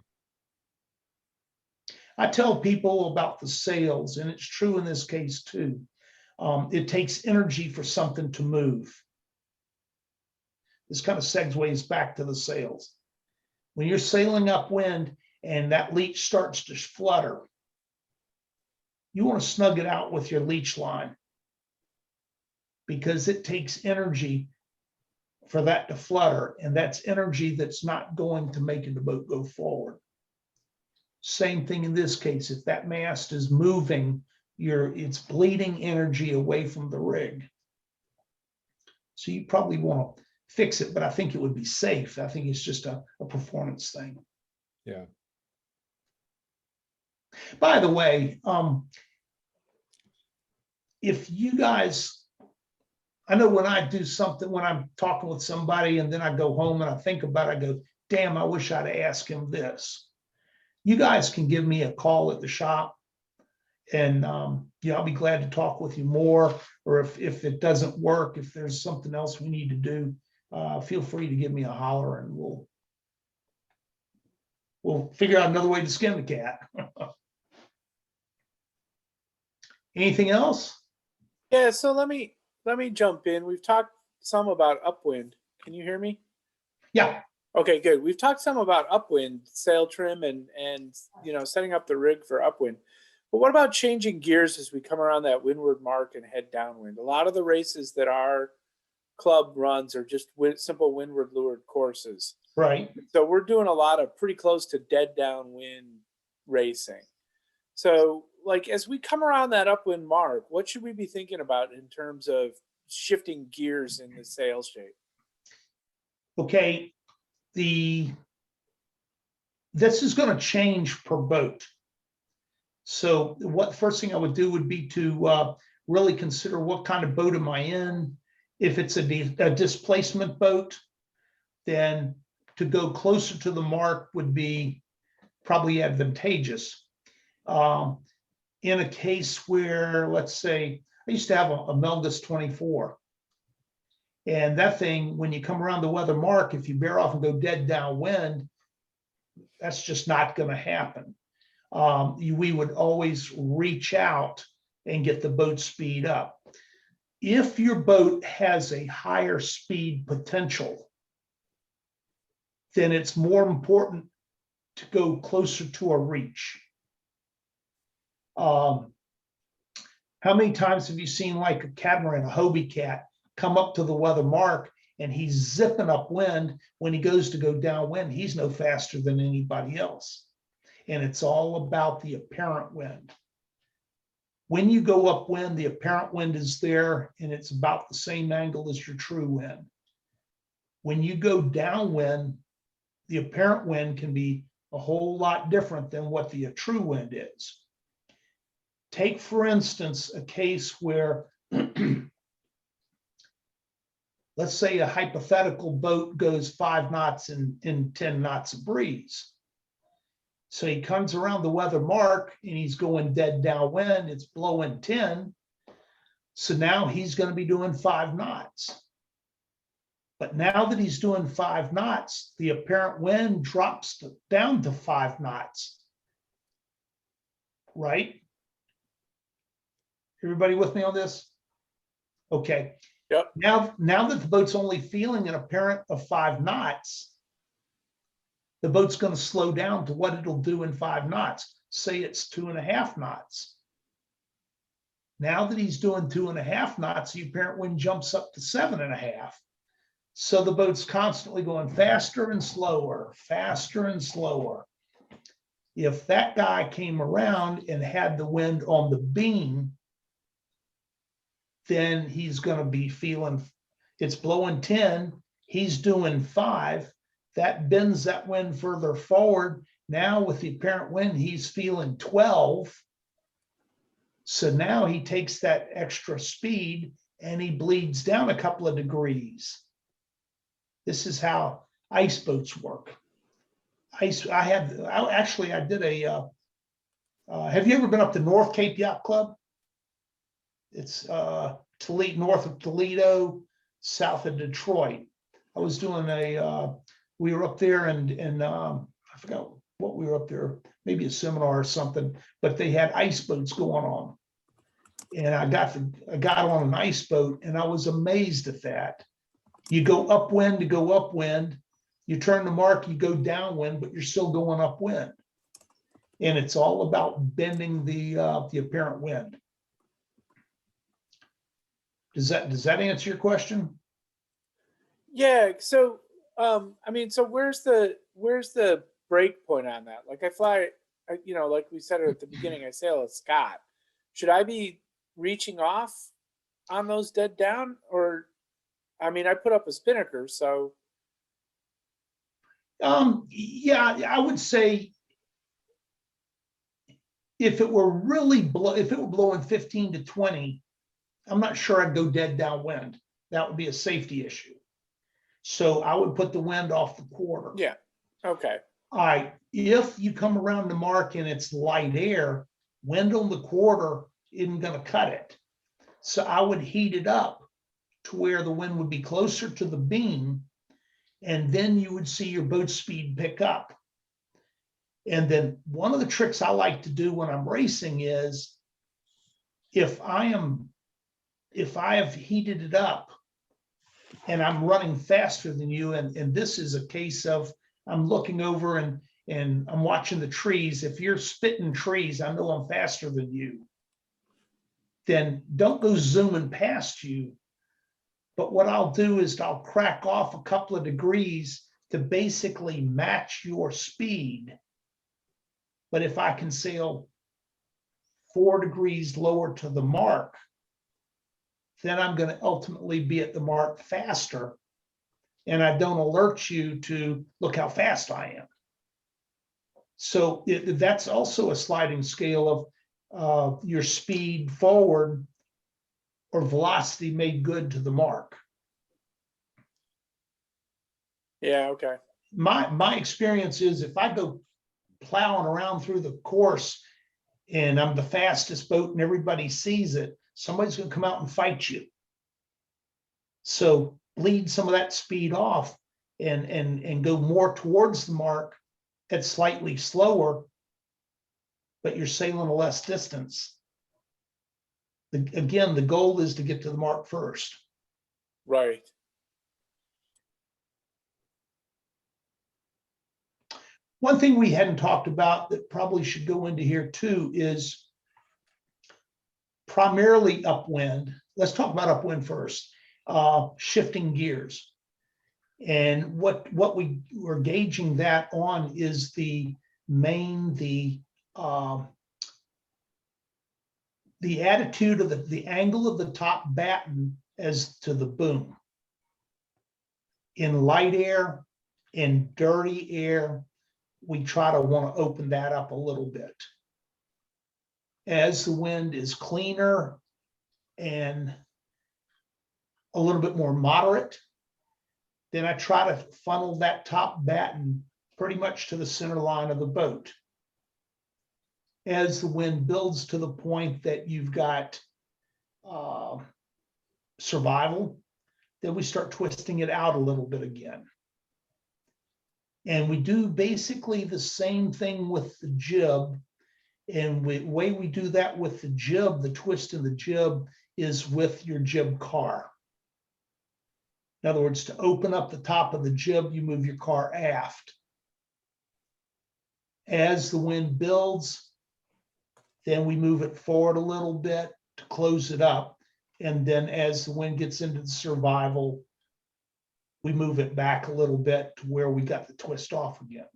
I tell people about the sails, and it's true in this case too. It takes energy for something to move. This kind of segues back to the sails. When you're sailing upwind and that leech starts to flutter, you want to snug it out with your leech line, because it takes energy for that to flutter, and that's energy that's not going to make the boat go forward. Same thing in this case. If that mast is moving it's bleeding energy away from the rig. So you probably want to fix it, but I think it would be safe. I think it's just a performance thing. Yeah. By the way, if you guys, I know when I do something, when I'm talking with somebody and then I go home and I think about it, I go, damn, I wish I'd asked him this. You guys can give me a call at the shop, and yeah, I'll be glad to talk with you more. Or if it doesn't work, if there's something else we need to do, feel free to give me a holler and we'll figure out another way to skin the cat. Anything else? Yeah, so let me jump in. We've talked some about Upwind. Can you hear me? Yeah. Okay, good. We've talked some about Upwind, sail trim, and setting up the rig for Upwind. But what about changing gears as we come around that windward mark and head downwind? A lot of the races that our club runs are just simple windward lured courses. Right. So we're doing a lot of pretty close to dead downwind racing. So, like, as we come around that upwind mark, what should we be thinking about in terms of shifting gears in the sail shape? Okay. This is going to change per boat. So what first thing I would do would be to really consider what kind of boat am I in. If it's a displacement boat, then to go closer to the mark would be probably advantageous. In a case where, let's say, I used to have a Melgus 24. And that thing, when you come around the weather mark, if you bear off and go dead downwind, that's just not going to happen. We would always reach out and get the boat speed up. If your boat has a higher speed potential, then it's more important to go closer to a reach. How many times have you seen like a catamaran, a Hobie cat, come up to the weather mark and he's zipping upwind? When he goes to go downwind, he's no faster than anybody else. And it's all about the apparent wind. When you go upwind, the apparent wind is there and it's about the same angle as your true wind. When you go downwind, the apparent wind can be a whole lot different than what the true wind is. Take, for instance, a case where, let's say a hypothetical boat goes 5 knots in 10 knots of breeze. So he comes around the weather mark and he's going dead downwind, it's blowing 10. So now he's going to be doing 5 knots. But now that he's doing 5 knots, the apparent wind drops down to 5 knots. Right? Everybody with me on this? Okay. Yep. Now that the boat's only feeling an apparent of 5 knots, the boat's going to slow down to what it'll do in 5 knots. Say it's 2.5 knots. Now that he's doing 2.5 knots, the apparent wind jumps up to 7.5. So the boat's constantly going faster and slower, faster and slower. If that guy came around and had the wind on the beam, then he's going to be feeling, it's blowing 10, he's doing 5. That bends that wind further forward. Now with the apparent wind, he's feeling 12. So now he takes that extra speed and he bleeds down a couple of degrees. This is how ice boats work. I did a, have you ever been up to North Cape Yacht Club? It's Toledo, north of Toledo, south of Detroit. I was doing we were up there and I forgot what we were up there, maybe a seminar or something, but they had ice boats going on. And I got on an ice boat and I was amazed at that. You go upwind to go upwind, you turn the mark, you go downwind, but you're still going upwind. And it's all about bending the apparent wind. Does that answer your question? Yeah. So, so where's the break point on that? Like I fly, like we said at the beginning, I sail a Scott. should I be reaching off on those dead down? Or, I mean, I put up a spinnaker, so Yeah, I would say if it were blowing 15 to 20, I'm not sure I'd go dead downwind. That would be a safety issue. So I would put the wind off the quarter. yeah, okay, All right, if you come around the mark and it's light air, wind on the quarter isn't gonna cut it. So I would heat it up to where the wind would be closer to the beam, and then you would see your boat speed pick up. And then one of the tricks I like to do when I'm racing is if I have heated it up and I'm running faster than you, and this is a case of I'm looking over and I'm watching the trees. If you're spitting trees, I know I'm faster than you. Then don't go zooming past you. But what I'll do is I'll crack off a couple of degrees to basically match your speed. But if I can sail 4 degrees lower to the mark, then I'm going to ultimately be at the mark faster. And I don't alert you to look how fast I am. So that's also a sliding scale of your speed forward or velocity made good to the mark. yeah, okay, My experience is if I go plowing around through the course and I'm the fastest boat and everybody sees it, somebody's going to come out and fight you. So bleed some of that speed off and go more towards the mark at slightly slower, but you're sailing a less distance. Again, the goal is to get to the mark first. right. One thing we hadn't talked about that probably should go into here too is primarily upwind. Let's talk about upwind first. Shifting gears. And what we were gauging that on is the attitude of the angle of the top batten as to the boom. In light air, in dirty air, we try to want to open that up a little bit. As the wind is cleaner and a little bit more moderate, then I try to funnel that top batten pretty much to the center line of the boat. As the wind builds to the point that you've got survival, then we start twisting it out a little bit again. And we do basically the same thing with the jib. And the way we do that with the jib, the twist in the jib, is with your jib car. In other words, to open up the top of the jib, you move your car aft. As the wind builds, then we move it forward a little bit to close it up. And then as the wind gets into the survival, we move it back a little bit to where we got the twist off again.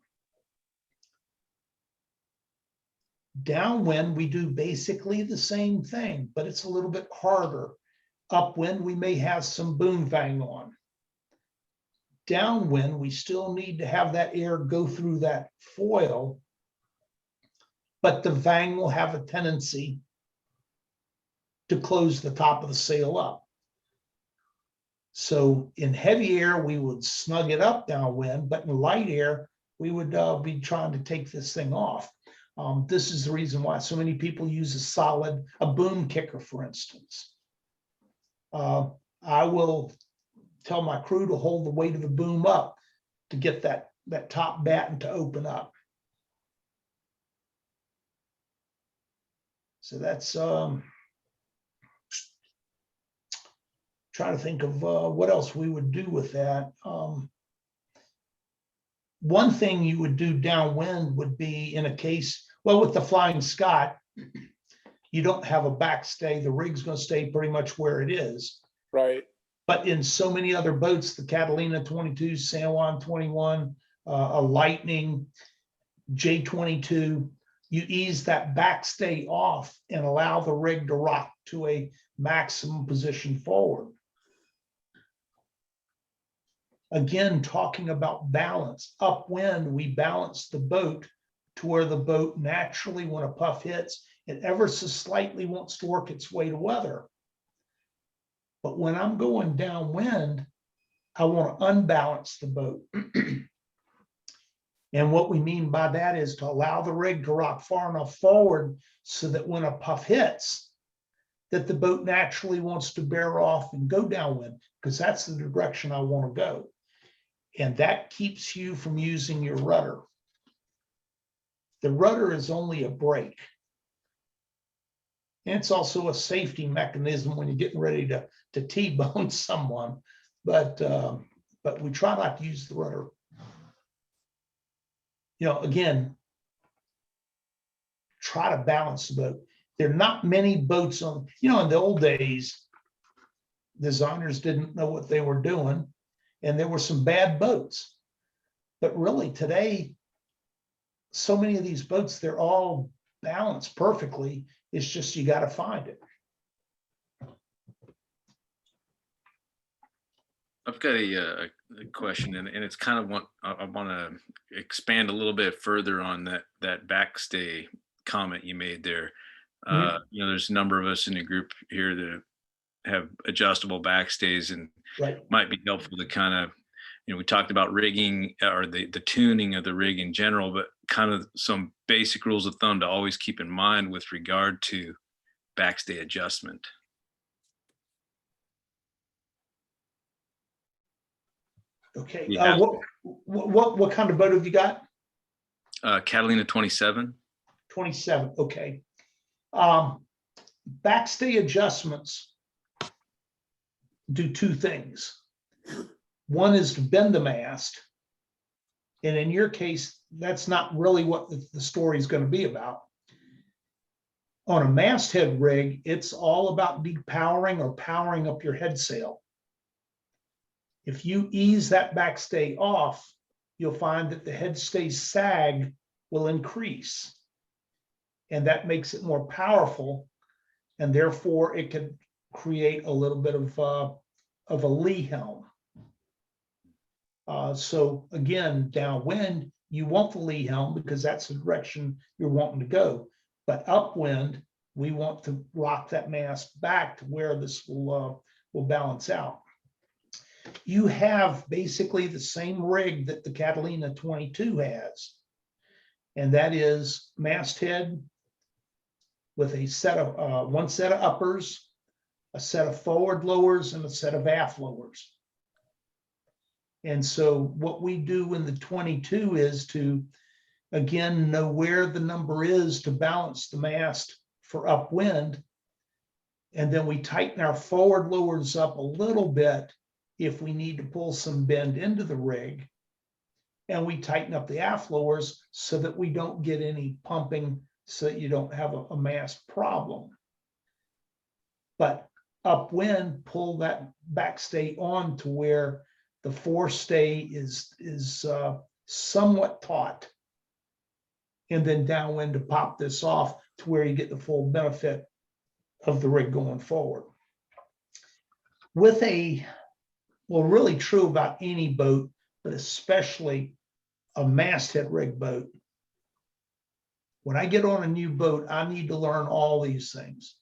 Downwind, we do basically the same thing, but it's a little bit harder. Upwind, we may have some boom vang on. Downwind, we still need to have that air go through that foil, but the vang will have a tendency to close the top of the sail up. So in heavy air, we would snug it up downwind, but in light air, we would be trying to take this thing off. This is the reason why so many people use a boom kicker, for instance. I will tell my crew to hold the weight of the boom up to get that top batten to open up. So that's trying to think of what else we would do with that. One thing you would do downwind would be in a case, well, with the Flying Scot, you don't have a backstay. The rig's going to stay pretty much where it is. Right. But in so many other boats, the Catalina 22, San Juan 21, a Lightning, J22, you ease that backstay off and allow the rig to rock to a maximum position forward. Again, talking about balance, upwind, we balance the boat to where the boat naturally, when a puff hits, it ever so slightly wants to work its way to weather. But when I'm going downwind, I want to unbalance the boat. And what we mean by that is to allow the rig to rock far enough forward so that when a puff hits, that the boat naturally wants to bear off and go downwind, because that's the direction I want to go. And that keeps you from using your rudder. The rudder is only a brake. And it's also a safety mechanism when you're getting ready to T-bone someone. But we try not to use the rudder. You know, again, try to balance the boat. There are not many boats on, you know, in the old days, designers didn't know what they were doing, and there were some bad boats. But really today, so many of these boats, they're all balanced perfectly. It's just you got to find it. I've got a question, and it's kind of what I want to expand a little bit further on that backstay comment you made there. You know, there's a number of us in the group here that have adjustable backstays, and Right. might be helpful to kind of, you know, we talked about rigging or the tuning of the rig in general, but kind of some basic rules of thumb to always keep in mind with regard to backstay adjustment. Okay. Yeah. What kind of boat have you got? Catalina 27. 27. Okay. Backstay adjustments do two things. One is to bend the mast. And in your case, that's not really what the story is going to be about. On a masthead rig, it's all about depowering or powering up your head sail. If you ease that backstay off, you'll find that the headstay sag will increase. And that makes it more powerful. And therefore, it can create a little bit of a lee helm. So again, downwind, you want the lee helm because that's the direction you're wanting to go. But upwind, we want to rock that mast back to where this will balance out. You have basically the same rig that the Catalina 22 has, and that is masthead with a set of one set of uppers, a set of forward lowers, and a set of aft lowers. And so what we do in the 22 is to, again, know where the number is to balance the mast for upwind. And then we tighten our forward lowers up a little bit if we need to pull some bend into the rig. And we tighten up the aft lowers so that we don't get any pumping, so that you don't have a mast problem. But upwind, pull that backstay on to where the forestay is somewhat taut, and then downwind to pop this off to where you get the full benefit of the rig going forward. With well, really true about any boat, but especially a masthead rig boat. When I get on a new boat, I need to learn all these things.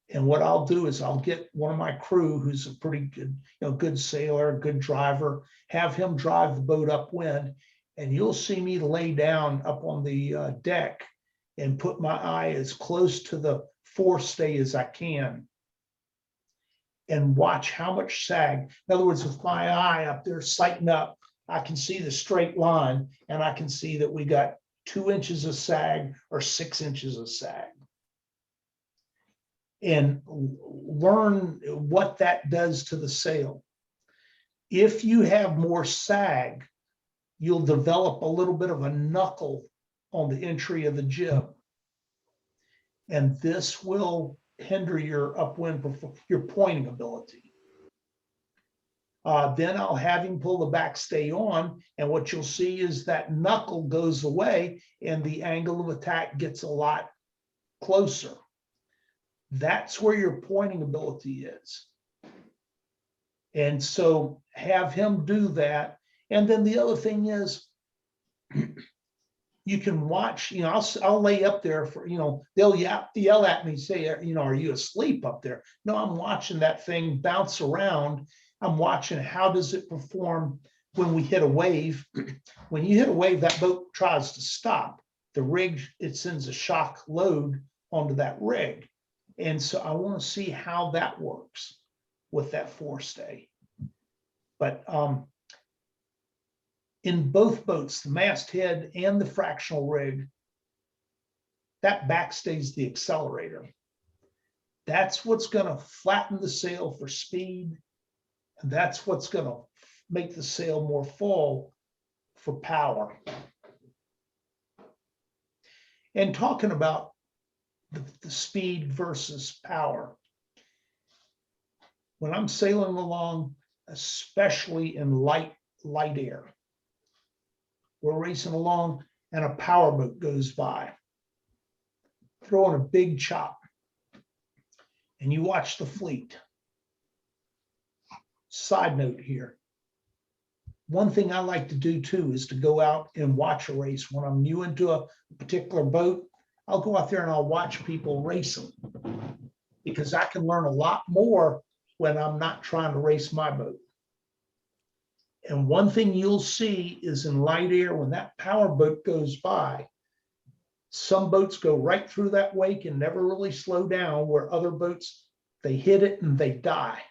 And what I'll do is I'll get one of my crew who's a pretty good, good sailor, good driver, have him drive the boat upwind, and you'll see me lay down up on the deck and put my eye as close to the forestay as I can and watch how much sag. In other words, with my eye up there sighting up, I can see the straight line, and I can see that we got 2 inches of sag or 6 inches of sag. And learn what that does to the sail. If you have more sag, you'll develop a little bit of a knuckle on the entry of the jib. And this will hinder your upwind, your pointing ability. Then I'll have him pull the backstay on, and what you'll see is that knuckle goes away and the angle of attack gets a lot closer. That's where your pointing ability is. And so have him do that. And then the other thing is, you can watch, I'll lay up there for, they'll yell at me, say, are you asleep up there? No, I'm watching that thing bounce around. I'm watching how does it perform when we hit a wave. When you hit a wave, that boat tries to stop. The rig, it sends a shock load onto that rig. And so I want to see how that works with that forestay. But in both boats, the masthead and the fractional rig, that backstays the accelerator. That's what's going to flatten the sail for speed. And that's what's going to make the sail more full for power. And talking about the speed versus power, when I'm sailing along, especially in light air, we're racing along and a powerboat goes by, throwing a big chop, and you watch the fleet. Side note here, one thing I like to do too is to go out and watch a race. When I'm new into a particular boat, I'll go out there and I'll watch people racing, because I can learn a lot more when I'm not trying to race my boat. And one thing you'll see is in light air, when that power boat goes by, some boats go right through that wake and never really slow down, where other boats, they hit it and they die.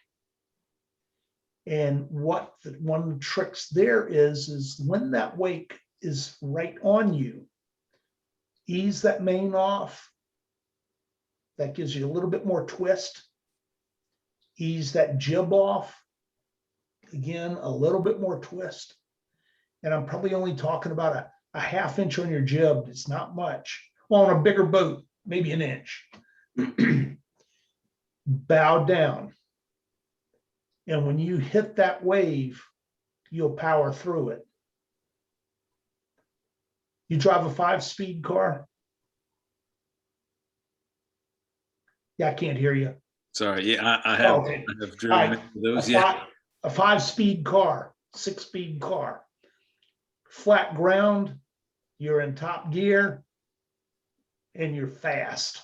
And one of the tricks there is when that wake is right on you, ease that main off. That gives you a little bit more twist. Ease that jib off. Again, a little bit more twist. And I'm probably only talking about a half inch on your jib. It's not much. Well, on a bigger boat, maybe an inch. Bow down. And when you hit that wave, you'll power through it. You drive a 5-speed car? Yeah, I can't hear you. Sorry. Yeah, I have, Okay. I have driven into those. Yeah. A 5-speed car, 6-speed car. Flat ground, you're in top gear, and you're fast.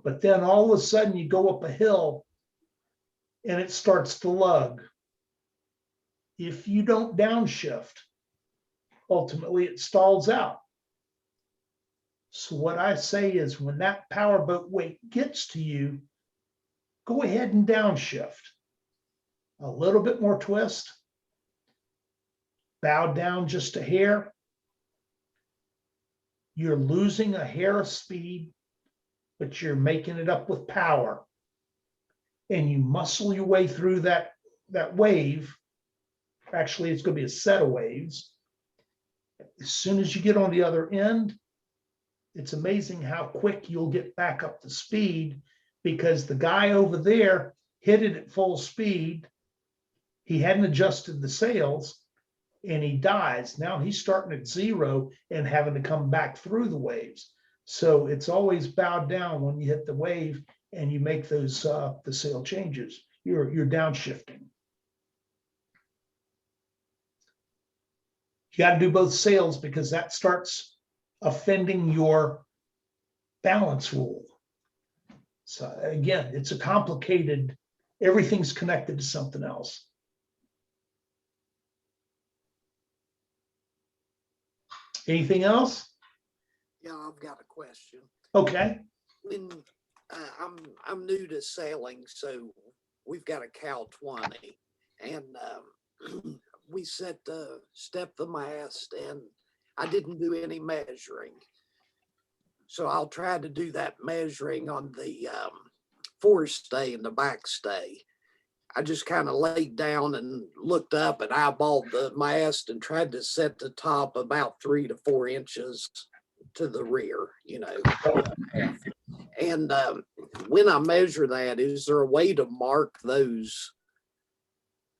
But then all of a sudden you go up a hill and it starts to lug. If you don't downshift, ultimately it stalls out. So what I say is, when that powerboat weight gets to you, go ahead and downshift. A little bit more twist. Bow down just a hair. You're losing a hair of speed, but you're making it up with power. And you muscle your way through that wave. Actually, it's going to be a set of waves. As soon as you get on the other end, it's amazing how quick you'll get back up to speed, because the guy over there hit it at full speed. He hadn't adjusted the sails and he dies. Now he's starting at 0 and having to come back through the waves. So it's always bowed down when you hit the wave and you make those the sail changes. You're downshifting. You got to do both sails, because that starts offending your balance rule. So again, it's a complicated, everything's connected to something else. Anything else? Yeah, I've got a question. Okay. When I'm new to sailing, so we've got a Cal 20, and we stepped the mast, and I didn't do any measuring. So I'll try to do that measuring on the forestay and the backstay. I just kind of laid down and looked up and eyeballed the mast and tried to set the top about 3 to 4 inches to the rear, And when I measure that, is there a way to mark those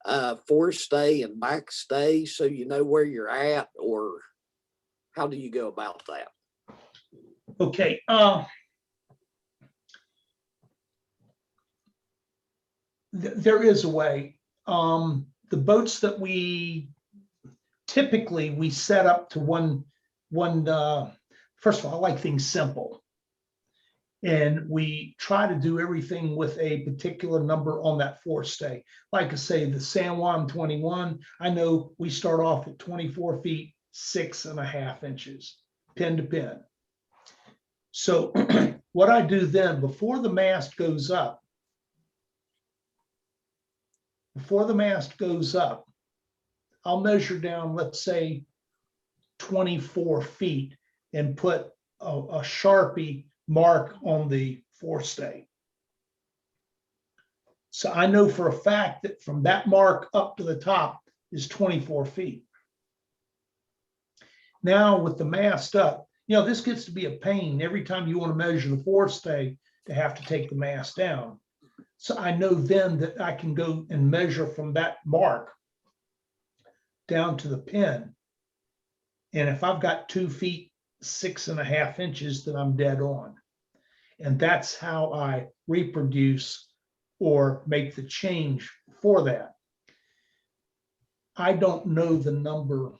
forestay and backstay so you know where you're at, or how do you go about that? Okay, there is a way. The boats that we typically set up to one. First of all, I like things simple, and we try to do everything with a particular number on that forestay. Like I say, the San Juan 21, I know we start off at 24 feet 6.5 inches, pin to pin. So what I do then, before the mast goes up, I'll measure down, let's say 24 feet, and put a Sharpie mark on the forestay. So I know for a fact that from that mark up to the top is 24 feet. Now with the mast up, this gets to be a pain every time you want to measure the forestay to have to take the mast down. So I know then that I can go and measure from that mark down to the pin. And if I've got 2 feet 6.5 inches, then I'm dead on. And that's how I reproduce or make the change for that. I don't know the number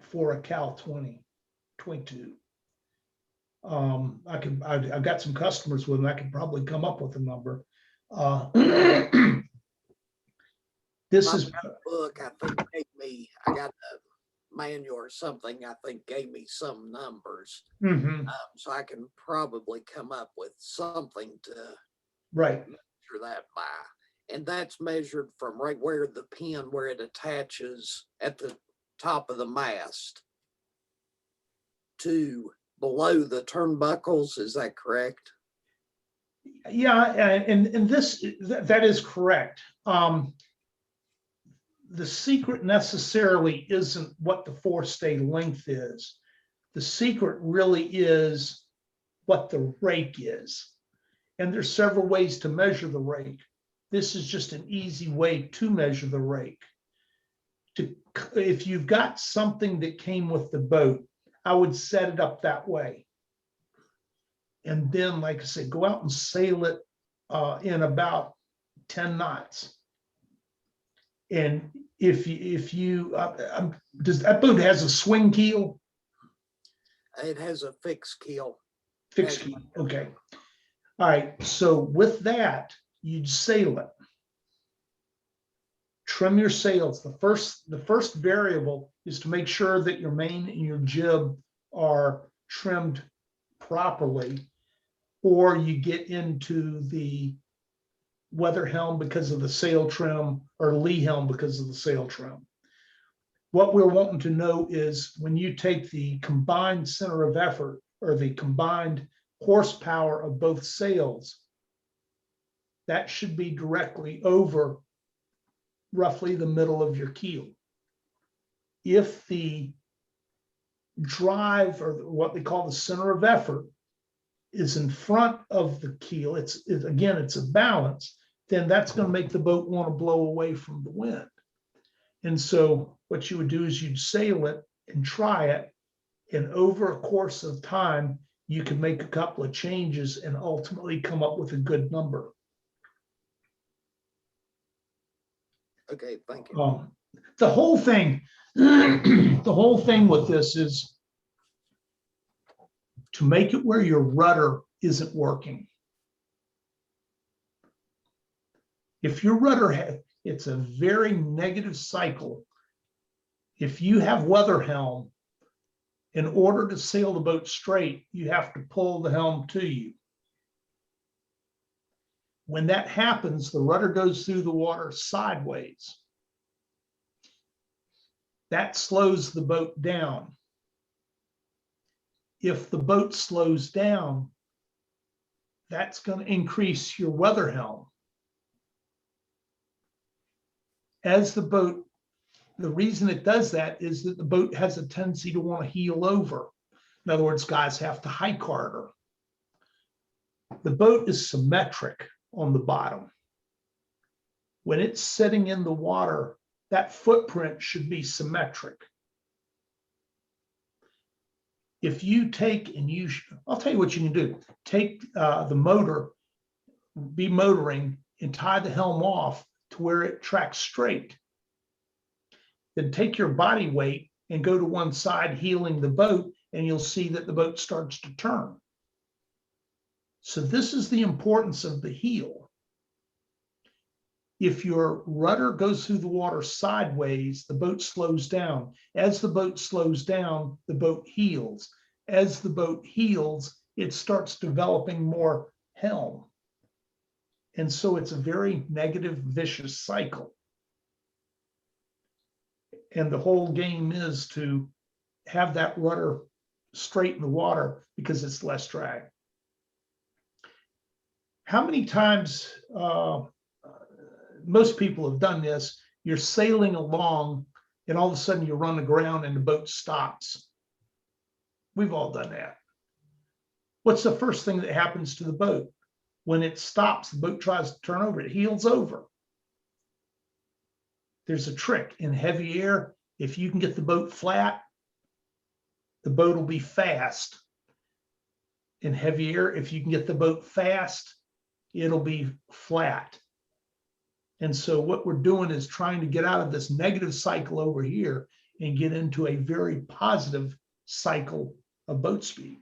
for a Cal 22. I've got some customers with them. I could probably come up with a number. This is book, I think gave me, I got a manual or something, I think gave me some numbers. So I can probably come up with something to right. measure that by. And that's measured from right where the pin, where it attaches at the top of the mast to below the turnbuckles. Is that correct? Yeah, and that is correct. The secret necessarily isn't what the forestay length is. The secret really is what the rake is. And there's several ways to measure the rake. This is just an easy way to measure the rake. If you've got something that came with the boat, I would set it up that way. And then, like I said, go out and sail it in about 10 knots. And if you does that boat has a swing keel? It has a fixed keel. Fixed keel, okay. All right, so with that, you'd sail it. Trim your sails. The first variable is to make sure that your main and your jib are trimmed properly, or you get into the weather helm because of the sail trim, or lee helm because of the sail trim. What we're wanting to know is when you take the combined center of effort, or the combined horsepower of both sails, that should be directly over roughly the middle of your keel. If the drive, or what they call the center of effort, is in front of the keel, it's a balance, then that's going to make the boat want to blow away from the wind. And so what you would do is you'd sail it and try it, and over a course of time, you can make a couple of changes and ultimately come up with a good number. Okay, thank you. The whole thing, with this is to make it where your rudder isn't working. If your rudder it's a very negative cycle. If you have weather helm, in order to sail the boat straight, you have to pull the helm to you. When that happens, the rudder goes through the water sideways. That slows the boat down. If the boat slows down, that's going to increase your weather helm. As the boat, the reason it does that is that the boat has a tendency to want to heel over. In other words, guys have to high carter. The boat is symmetric on the bottom. when it's sitting in the water, that footprint should be symmetric. If you take and you, I'll tell you what you can do. Take the motor, be motoring, and tie the helm off to where it tracks straight. Then take your body weight and go to one side, heeling the boat, and you'll see that the boat starts to turn. So this is the importance of the heel. If your rudder goes through the water sideways, the boat slows down. As the boat slows down, the boat heels. As the boat heels, it starts developing more helm. And so it's a very negative, vicious cycle. And the whole game is to have that rudder straight in the water because it's less drag. How many times, most people have done this, you're sailing along and all of a sudden you run aground and the boat stops. We've all done that. What's the first thing that happens to the boat? When it stops, the boat tries to turn over, it heels over. There's a trick in heavy air. If you can get the boat flat, the boat will be fast. In heavy air, if you can get the boat fast, it'll be flat. And so what we're doing is trying to get out of this negative cycle over here and get into a very positive cycle of boat speed.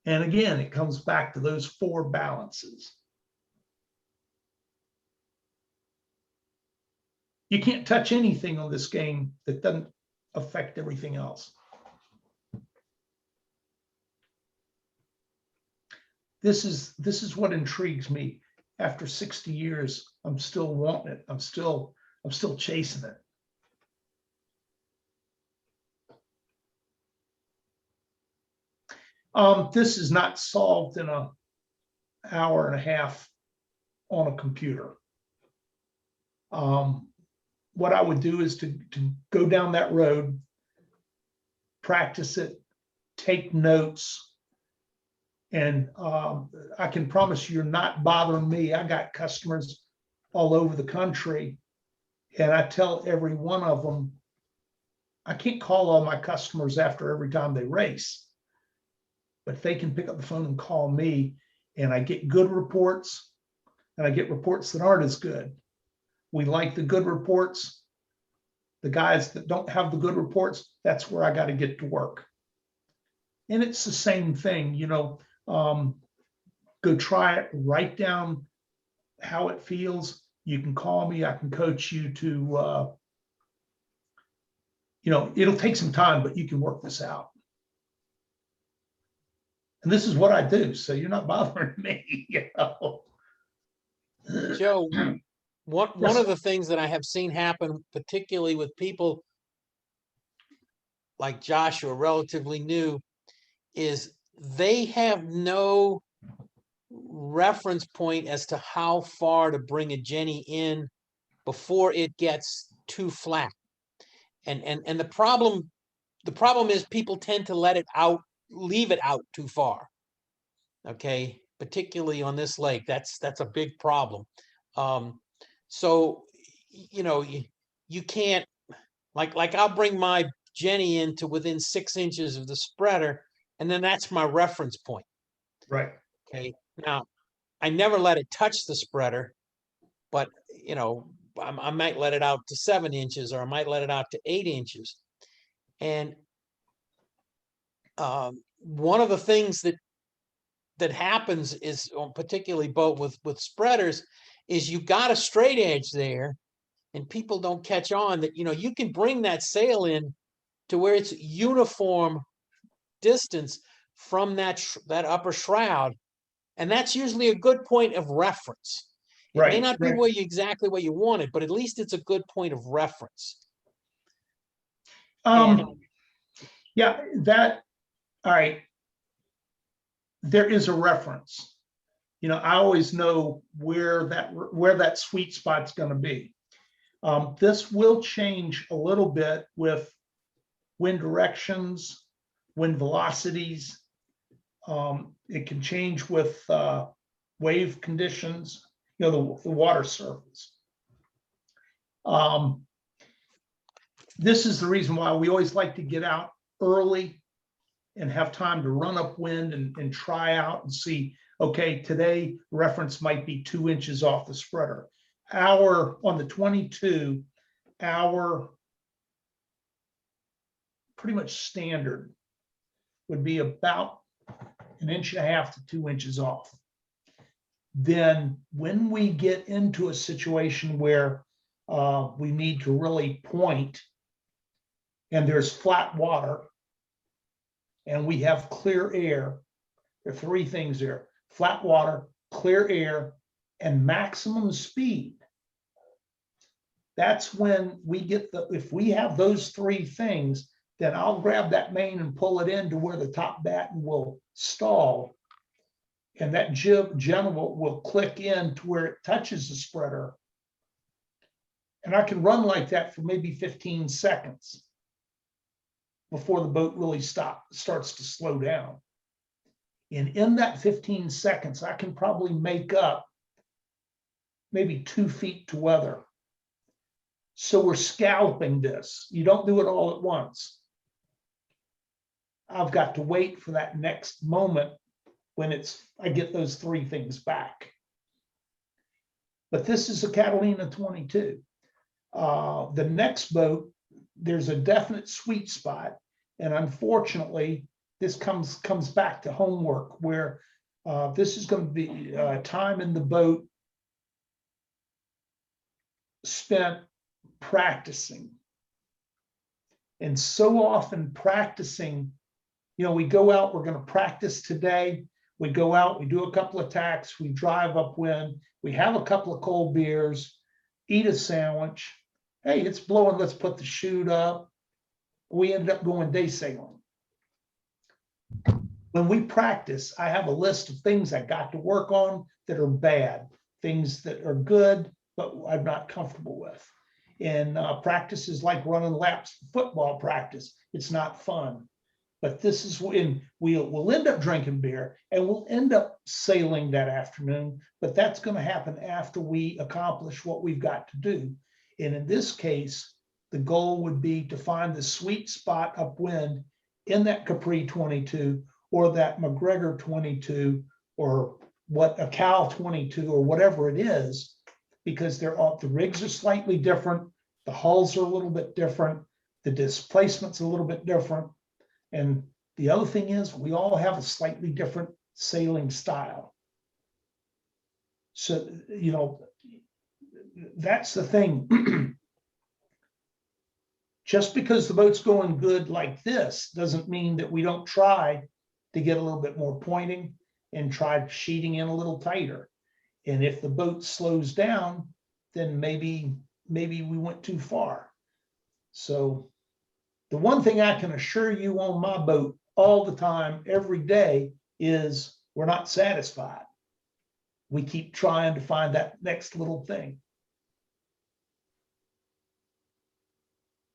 And again, it comes back to those 4 balances. You can't touch anything on this game that doesn't affect everything else. This is what intrigues me. After 60 years, I'm still wanting it. I'm still chasing it. This is not solved in an hour and a half on a computer. What I would do is to go down that road, practice it, take notes, and I can promise you're not bothering me. I got customers all over the country, and I tell every one of them, I can't call all my customers after every time they race, but they can pick up the phone and call me, and I get good reports, and I get reports that aren't as good. We like the good reports. The guys that don't have the good reports, that's where I got to get to work. And it's the same thing, you know, go try it, write down how it feels. You can call me, I can coach you to, you know, it'll take some time, but you can work this out. And this is what I do, so you're not bothering me, you know. Joe, one of the things that I have seen happen, particularly with people like Josh who are relatively new, is they have no reference point as to how far to bring a Jenny in before it gets too flat. And the problem is people tend to let it out, leave it out too far. Okay, particularly on this lake, that's a big problem. So, you know, you can't, like I'll bring my Jenny into within 6 inches of the spreader, and then that's my reference point. Right. Okay. Now, I never let it touch the spreader, but you know, I might let it out to 7 inches, or I might let it out to 8 inches. And one of the things that happens is, particularly boat with spreaders, is you got a straight edge there, and people don't catch on that, you know, you can bring that sail in to where it's uniform distance from that upper shroud, and that's usually a good point of reference. It may not be where you exactly where you want it, but at least it's a good point of reference. Yeah, that, all right. There is a reference. You know, I always know where that sweet spot's going to be. This will change a little bit with wind directions, wind velocities. It can change with wave conditions. the water surface. This is the reason why we always like to get out early and have time to run upwind and try out and see, okay, today reference might be 2 inches off the spreader. On the 22, our pretty much standard would be about 1.5 inches to 2 inches off. Then when we get into a situation where we need to really point and there's flat water and we have clear air, there are 3 things there: flat water, clear air, and maximum speed. That's when we get if we have those 3 things, then I'll grab that main and pull it in to where the top batten will stall. And that jib general will click in to where it touches the spreader. And I can run like that for maybe 15 seconds before the boat really starts to slow down. And in that 15 seconds, I can probably make up maybe 2 feet to weather. So we're scalping this. You don't do it all at once. I've got to wait for that next moment when I get those 3 things back. But this is a Catalina 22. The next boat, there's a definite sweet spot. And unfortunately, this comes back to homework where this is going to be time in the boat spent practicing. And so often practicing, we go out, we're going to practice today. We go out, we do a couple of tacks, we drive upwind, we have a couple of cold beers, eat a sandwich. Hey, it's blowing, let's put the chute up. We ended up going day sailing. When we practice, I have a list of things I got to work on that are bad, things that are good, but I'm not comfortable with. And practice is like running laps for football practice. It's not fun. But this is when we'll end up drinking beer and we'll end up sailing that afternoon, but that's going to happen after we accomplish what we've got to do. And in this case, the goal would be to find the sweet spot upwind in that Capri 22 or that McGregor 22 or a Cal 22 or whatever it is, because the rigs are slightly different, the hulls are a little bit different, the displacement's a little bit different. And the other thing is we all have a slightly different sailing style. So, that's the thing. Just because the boat's going good like this doesn't mean that we don't try to get a little bit more pointing and try sheeting in a little tighter. And if the boat slows down, then maybe we went too far. So the one thing I can assure you on my boat all the time, every day, is we're not satisfied. We keep trying to find that next little thing.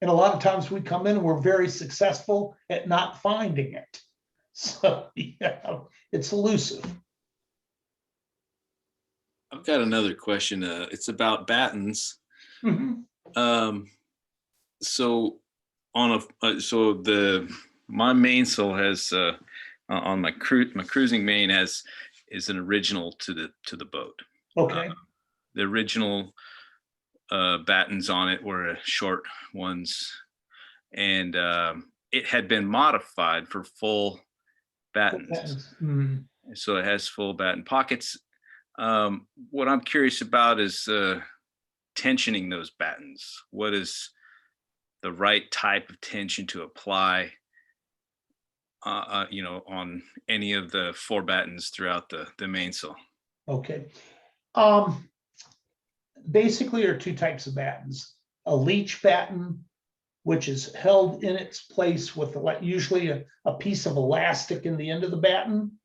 And a lot of times we come in and we're very successful at not finding it. So yeah, it's elusive. I've got another question. It's about battens. Mm-hmm. So my mainsail has on my cruising main is an original to the boat. Okay. The original battens on it were short ones, and it had been modified for full battens. Mm-hmm. So it has full batten pockets. What I'm curious about is tensioning those battens. What is the right type of tension to apply, on any of the 4 battens throughout the mainsail? Okay. Basically, there are 2 types of battens. A leech batten, which is held in its place with usually a piece of elastic in the end of the batten.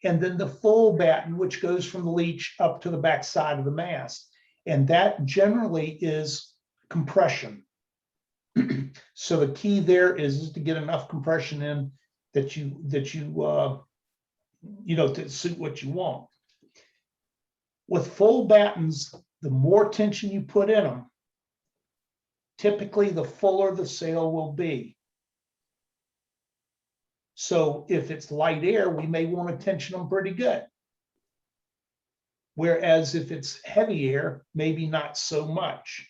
And then the full batten, which goes from the leech up to the back side of the mast. And that generally is compression. So the key there is to get enough compression in that you to suit what you want. With full battens, the more tension you put in them, typically the fuller the sail will be. So if it's light air, we may want to tension them pretty good. Whereas if it's heavy air, maybe not so much.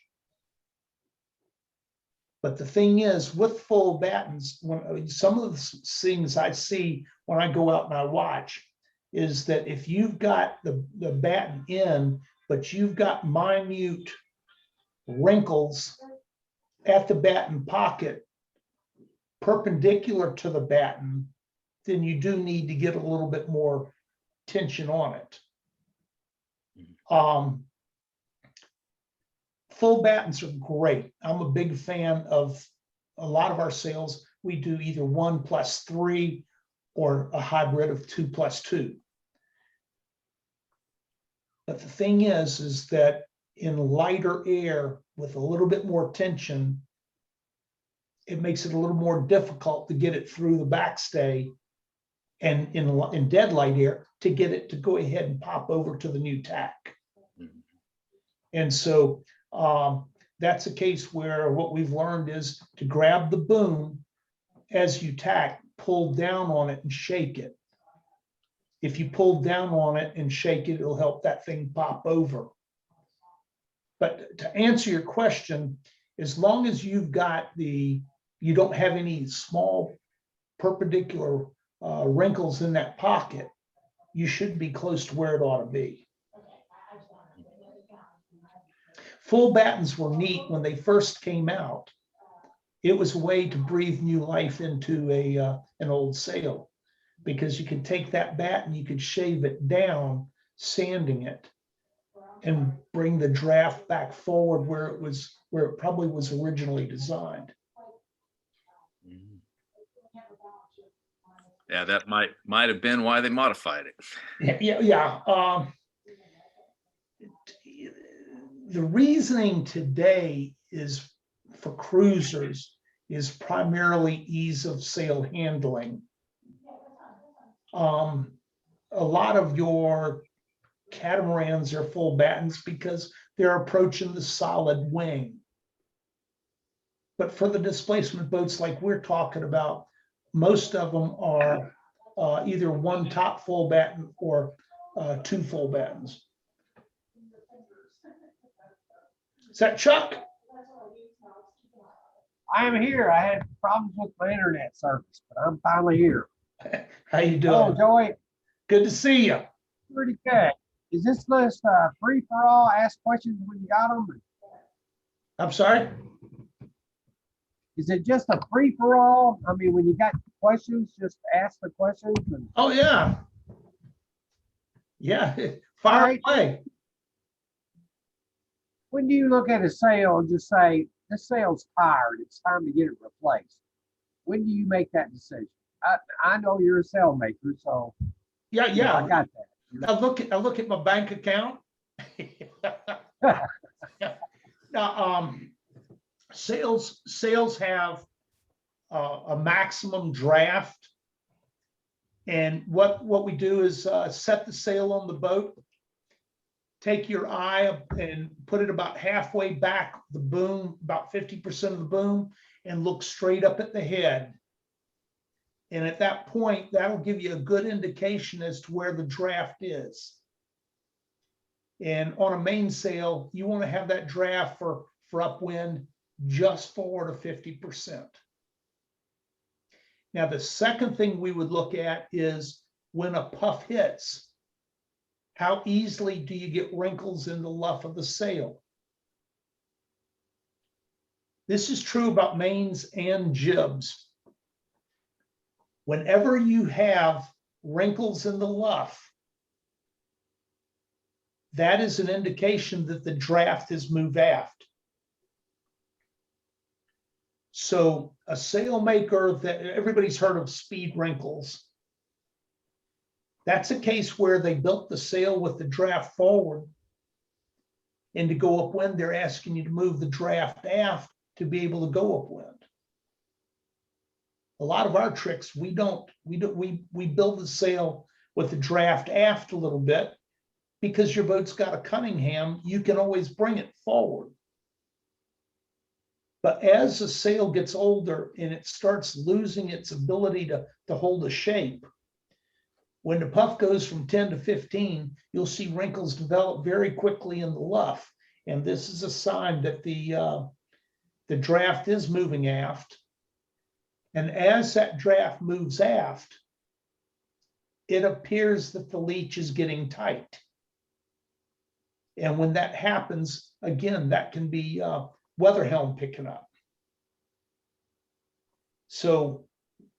But the thing is, with full battens, when some of the things I see when I go out and I watch is that if you've got the batten in, but you've got minute wrinkles at the batten pocket perpendicular to the batten, then you do need to get a little bit more tension on it. Full battens are great. I'm a big fan of a lot of our sails. We do either 1+3 or a hybrid of 2+2. But the thing is that in lighter air with a little bit more tension, it makes it a little more difficult to get it through the backstay, and in dead light air to get it to go ahead and pop over to the new tack. And so that's a case where what we've learned is to grab the boom as you tack, pull down on it and shake it. If you pull down on it and shake it, it'll help that thing pop over. But to answer your question, as long as you've got you don't have any small perpendicular wrinkles in that pocket, you should be close to where it ought to be. Full battens were neat when they first came out. It was a way to breathe new life into an old sail, because you could take that batten, you could shave it down, sanding it, and bring the draft back forward where it probably was originally designed. Yeah, that might have been why they modified it. Yeah. The reasoning today is for cruisers is primarily ease of sail handling. A lot of your catamarans are full battens because they're approaching the solid wing. But for the displacement boats like we're talking about, most of them are either one top full batten or two full battens. Is that Chuck? I am here. I had problems with my internet service, but I'm finally here. How you Oh, doing? Joey, Good to see you. pretty good. Is this list free for all? Ask questions when you got them? I'm sorry? Is it just a free for all? I mean, when you got questions, just ask the questions. And, Oh, yeah. Yeah, fire Alright. away. when do you look at a sail and just say, this sail's tired, it's time to get it replaced? When do you make that decision? I know you're a sail maker, so Yeah, you know, I yeah. got that. I look at my bank account. Now, sales have a maximum draft. And what we do is set the sail on the boat, take your eye up and put it about halfway back the boom, about 50% of the boom, and look straight up at the head. And at that point, that'll give you a good indication as to where the draft is. And on a mainsail, you want to have that draft for upwind just forward of 50%. Now, the second thing we would look at is when a puff hits, how easily do you get wrinkles in the luff of the sail? This is true about mains and jibs. Whenever you have wrinkles in the luff, that is an indication that the draft has moved aft. So a sailmaker, that everybody's heard of speed wrinkles. That's a case where they built the sail with the draft forward, and to go upwind, they're asking you to move the draft aft to be able to go upwind. A lot of our tricks, we build the sail with the draft aft a little bit, because your boat's got a Cunningham, you can always bring it forward. But as the sail gets older and it starts losing its ability to hold a shape, when the puff goes from 10 to 15, you'll see wrinkles develop very quickly in the luff. And this is a sign that the draft is moving aft. And as that draft moves aft, it appears that the leech is getting tight. And when that happens, again, that can be weather helm picking up. So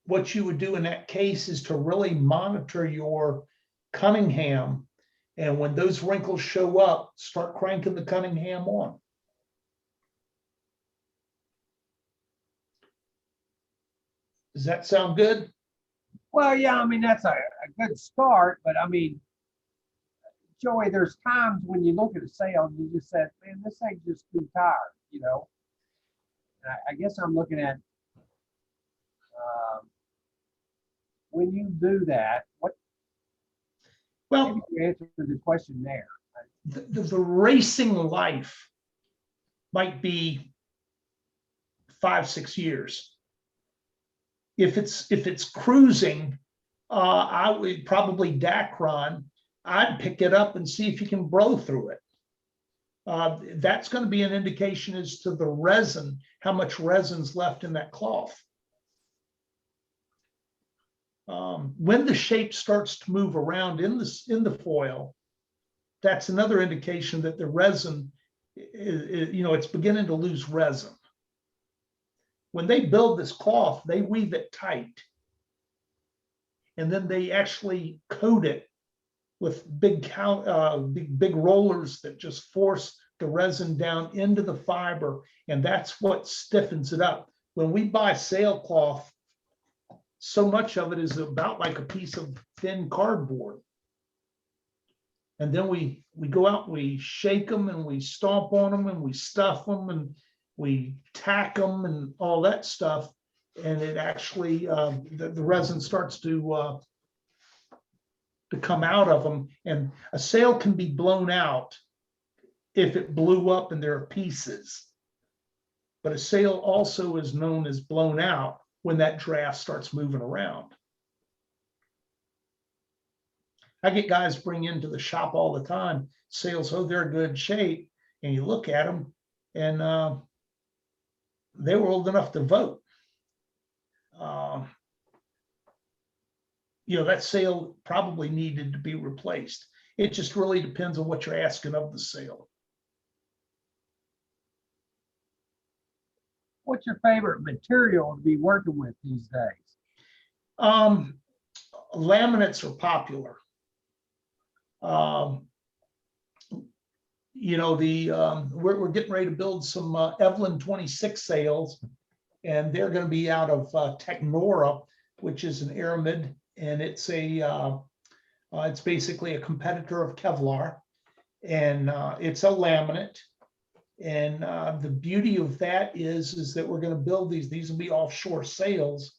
what you would do in that case is to really monitor your Cunningham. And when those wrinkles show up, start cranking the Cunningham on. Does that sound good? Well, yeah, I mean, that's a good start, but I mean, Joey, there's times when you look at a sail and you just said, man, this thing's just too tired, you know? And I guess I'm looking at, when you do that, what, Well, maybe you answer the question there. the racing life might be 5-6 years. If it's cruising, I would probably Dacron. I'd pick it up and see if you can blow through it. That's going to be an indication as to the resin, how much resin's left in that cloth. When the shape starts to move around in the foil, that's another indication that the resin is, it's beginning to lose resin. When they build this cloth, they weave it tight, and then they actually coat it with big rollers that just force the resin down into the fiber, and that's what stiffens it up. When we buy sailcloth, so much of it is about like a piece of thin cardboard. And then we go out, we shake them and we stomp on them and we stuff them and we tack them and all that stuff. And it actually, the resin starts to come out of them. And a sail can be blown out if it blew up and there are pieces. But a sail also is known as blown out when that draft starts moving around. I get guys bring into the shop all the time sails, oh, they're in good shape. And you look at them and they were old enough to vote. That sail probably needed to be replaced. It just really depends on what you're asking of the sail. What's your favorite material to be working with these days? Laminates are popular. We're getting ready to build some Evelyn 26 sails, and they're going to be out of Technora, which is an aramid, and it's basically a competitor of Kevlar, and it's a laminate. And the beauty of that is that we're going to build these will be offshore sails,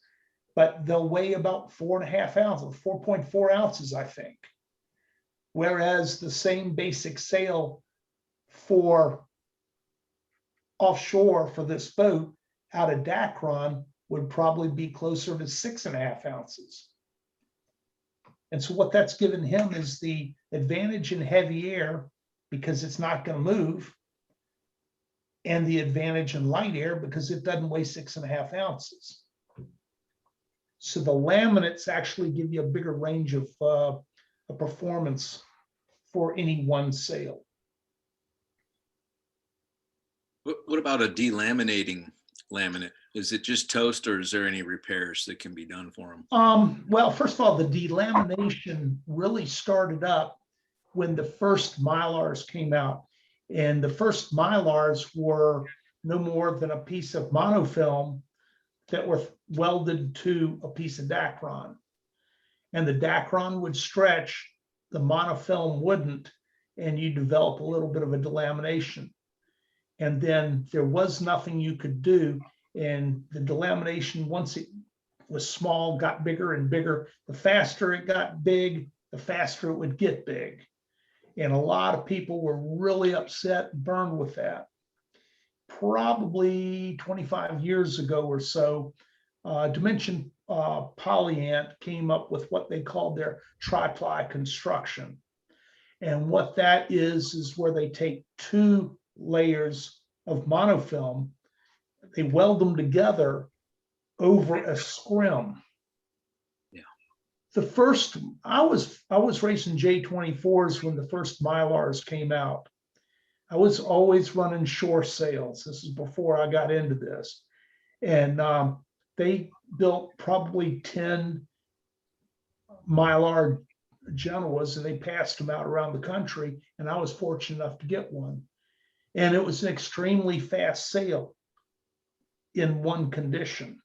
but they'll weigh about 4.5 ounces, 4.4 ounces, I think. Whereas the same basic sail for offshore for this boat out of Dacron would probably be closer to 6.5 ounces. And so what that's given him is the advantage in heavy air because it's not going to move, and the advantage in light air because it doesn't weigh 6.5 ounces. So the laminates actually give you a bigger range of performance for any one sail. What about a delaminating laminate? Is it just toast, or is there any repairs that can be done for them? Well, first of all, the delamination really started up when the first Mylars came out. And the first Mylars were no more than a piece of monofilm that were welded to a piece of Dacron. And the Dacron would stretch, the monofilm wouldn't, and you develop a little bit of a delamination. And then there was nothing you could do. And the delamination, once it was small, got bigger and bigger. The faster it got big, the faster it would get big. And a lot of people were really upset and burned with that. Probably 25 years ago or so, Dimension Polyant came up with what they called their tri-ply construction. And what that is where they take 2 layers of monofilm, they weld them together over a scrim. Yeah. The first, I was racing J24s when the first Mylars came out. I was always running shore sails. This is before I got into this. And they built probably 10 Mylar Genoas, and they passed them out around the country. And I was fortunate enough to get one. And it was an extremely fast sail in one condition.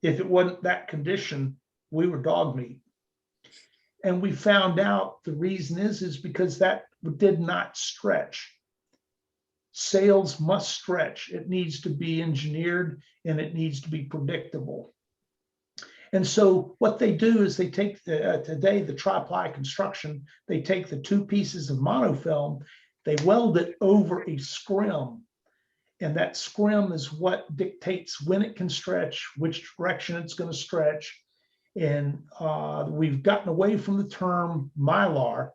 If it wasn't that condition, we were dog meat. And we found out the reason is because that did not stretch. Sails must stretch. It needs to be engineered and it needs to be predictable. And so what they do is they take today the tri-ply construction, they take the 2 pieces of monofilm, they weld it over a scrim. And that scrim is what dictates when it can stretch, which direction it's going to stretch. And we've gotten away from the term Mylar.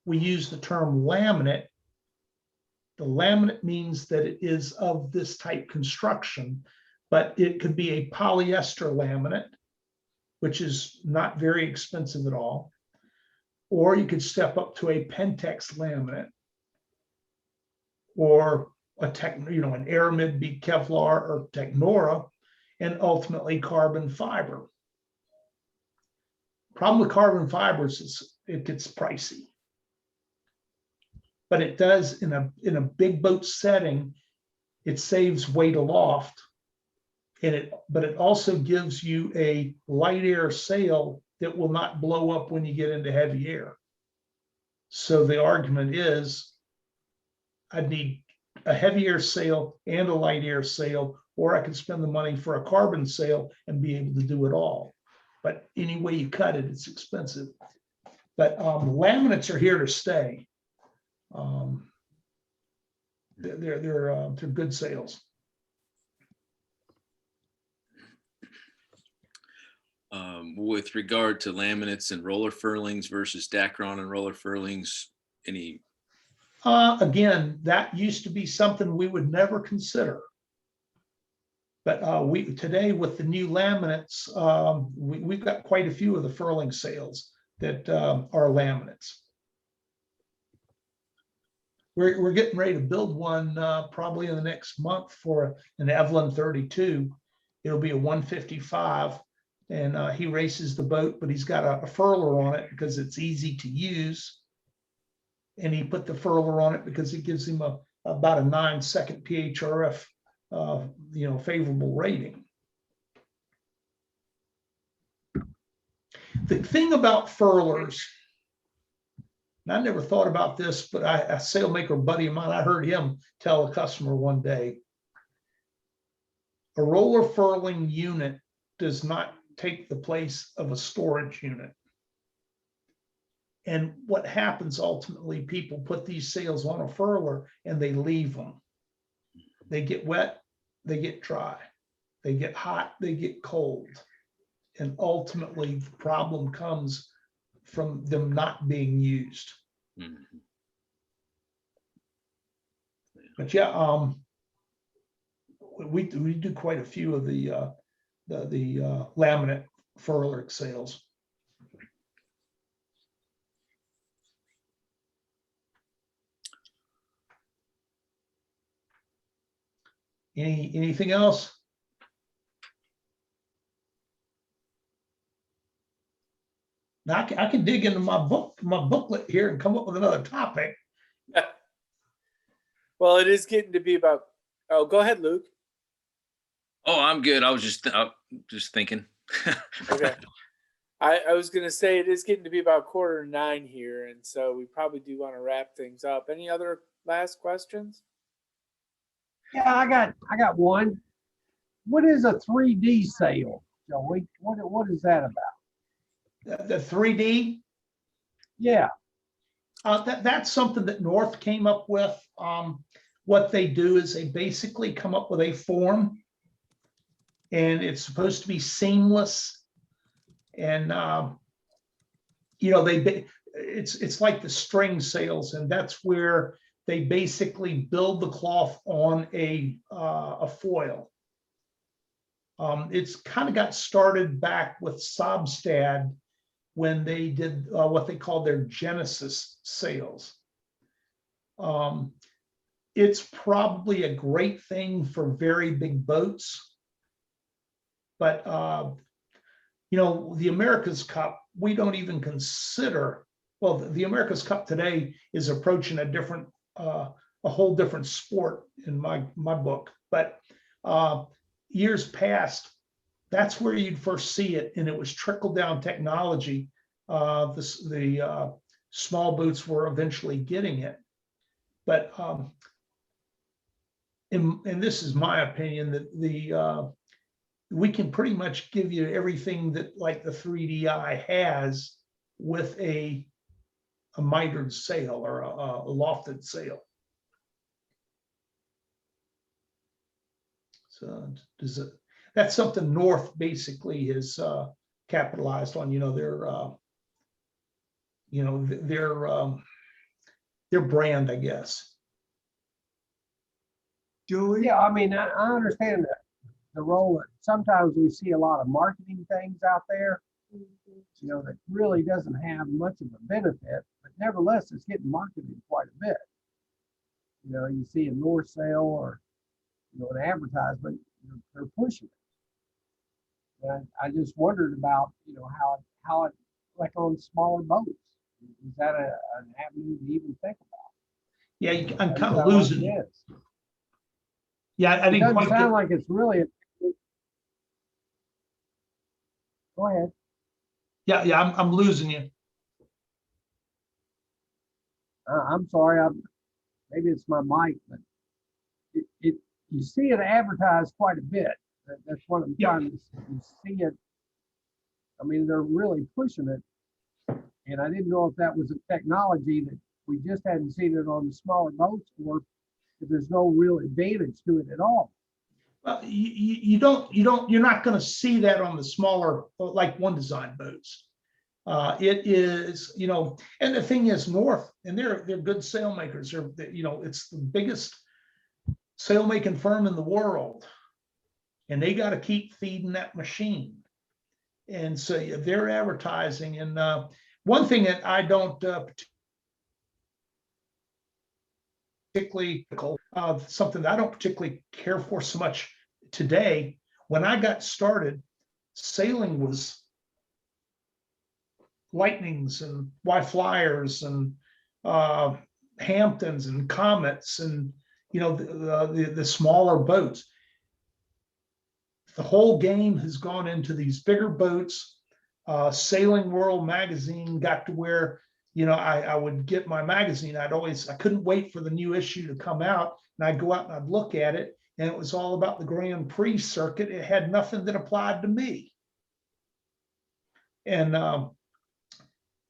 We use the term laminate. The laminate means that it is of this type construction, but it could be a polyester laminate, which is not very expensive at all. Or you could step up to a Pentex laminate, or an Aramid be Kevlar or Technora, and ultimately carbon fiber. Problem with carbon fibers is it gets pricey. But it does in a big boat setting, it saves weight aloft. But it also gives you a light air sail that will not blow up when you get into heavy air. So the argument is I'd need a heavy air sail and a light air sail, or I could spend the money for a carbon sail and be able to do it all. But any way you cut it, it's expensive. But laminates are here to stay. They're good sails. With regard to laminates and roller furlings versus Dacron and roller furlings, any? Again, that used to be something we would never consider. But today with the new laminates, we've got quite a few of the furling sails that are laminates. We're getting ready to build one probably in the next month for an Evelyn 32. It'll be a 155, and he races the boat, but he's got a furler on it because it's easy to use. And he put the furler on it because it gives him about a 9-second PHRF, favorable rating. The thing about furlers, and I never thought about this, but a sailmaker buddy of mine, I heard him tell a customer one day, a roller furling unit does not take the place of a storage unit. And what happens ultimately, people put these sails on a furler and they leave them. They get wet, they get dry, they get hot, they get cold. And ultimately the problem comes from them not being used. Mm-hmm. But yeah, we do quite a few of the laminate furler sails. Anything else? Now I can dig into my booklet here and come up with another topic. Well, it is getting to be about. Oh, go ahead, Luke. Oh, I'm good. I was just thinking. Okay. I was going to say it is getting to be about 8:45 here, and so we probably do want to wrap things up. Any other last questions? Yeah, I got one. What is a 3D sail, Joey? What is that about? The 3D, Yeah, That's something that North came up with. What they do is they basically come up with a form, and it's supposed to be seamless. And you know, it's like the string sails, and that's where they basically build the cloth on a foil. It's kind of got started back with Sobstad when they did what they called their Genesis sails. It's probably a great thing for very big boats, but you know, the America's Cup, we don't even consider, well, the America's Cup today is approaching a different, a whole different sport in my book. But years past, that's where you'd first see it, and it was trickle down technology. The small boats were eventually getting it, but and this is my opinion, that we can pretty much give you everything that like the 3DI has with a mitered sail or a lofted sail. So does it? That's something North basically is capitalized on. You know, their brand, I guess. Julie? Yeah, I mean, I understand the role. Sometimes we see a lot of marketing things out there, you know, that really doesn't have much of a benefit, but nevertheless, it's getting marketed quite a bit. You know, you see a North Sail or, you know, an advertisement, you know, they're pushing it. And I just wondered about, you know, how it, like on smaller boats, is that an avenue to even think about? Yeah, I'm kind of losing it. Yeah, I didn't quite sound like it's really. Go ahead. Yeah, I'm losing you. I'm sorry. Maybe it's my mic, but you see it advertised quite a bit. That's what I'm trying to see it. I mean, they're really pushing it, and I didn't know if that was a technology that we just hadn't seen it on the smaller boats, or if there's no real advantage to it at all. Well, you're not going to see that on the smaller, like One Design boats. It is, you know, and the thing is, North, and they're good sailmakers. You know, it's the biggest sailmaking firm in the world, and they got to keep feeding that machine. And so they're advertising. And one thing that I don't particularly, something that I don't particularly care for so much today. When I got started, sailing was Lightnings and Y-Flyers and Hamptons and Comets and, you know, the smaller boats. The whole game has gone into these bigger boats. Sailing World magazine got to where, you know, I would get my magazine. I couldn't wait for the new issue to come out, and I'd go out and I'd look at it, and it was all about the Grand Prix circuit. It had nothing that applied to me. And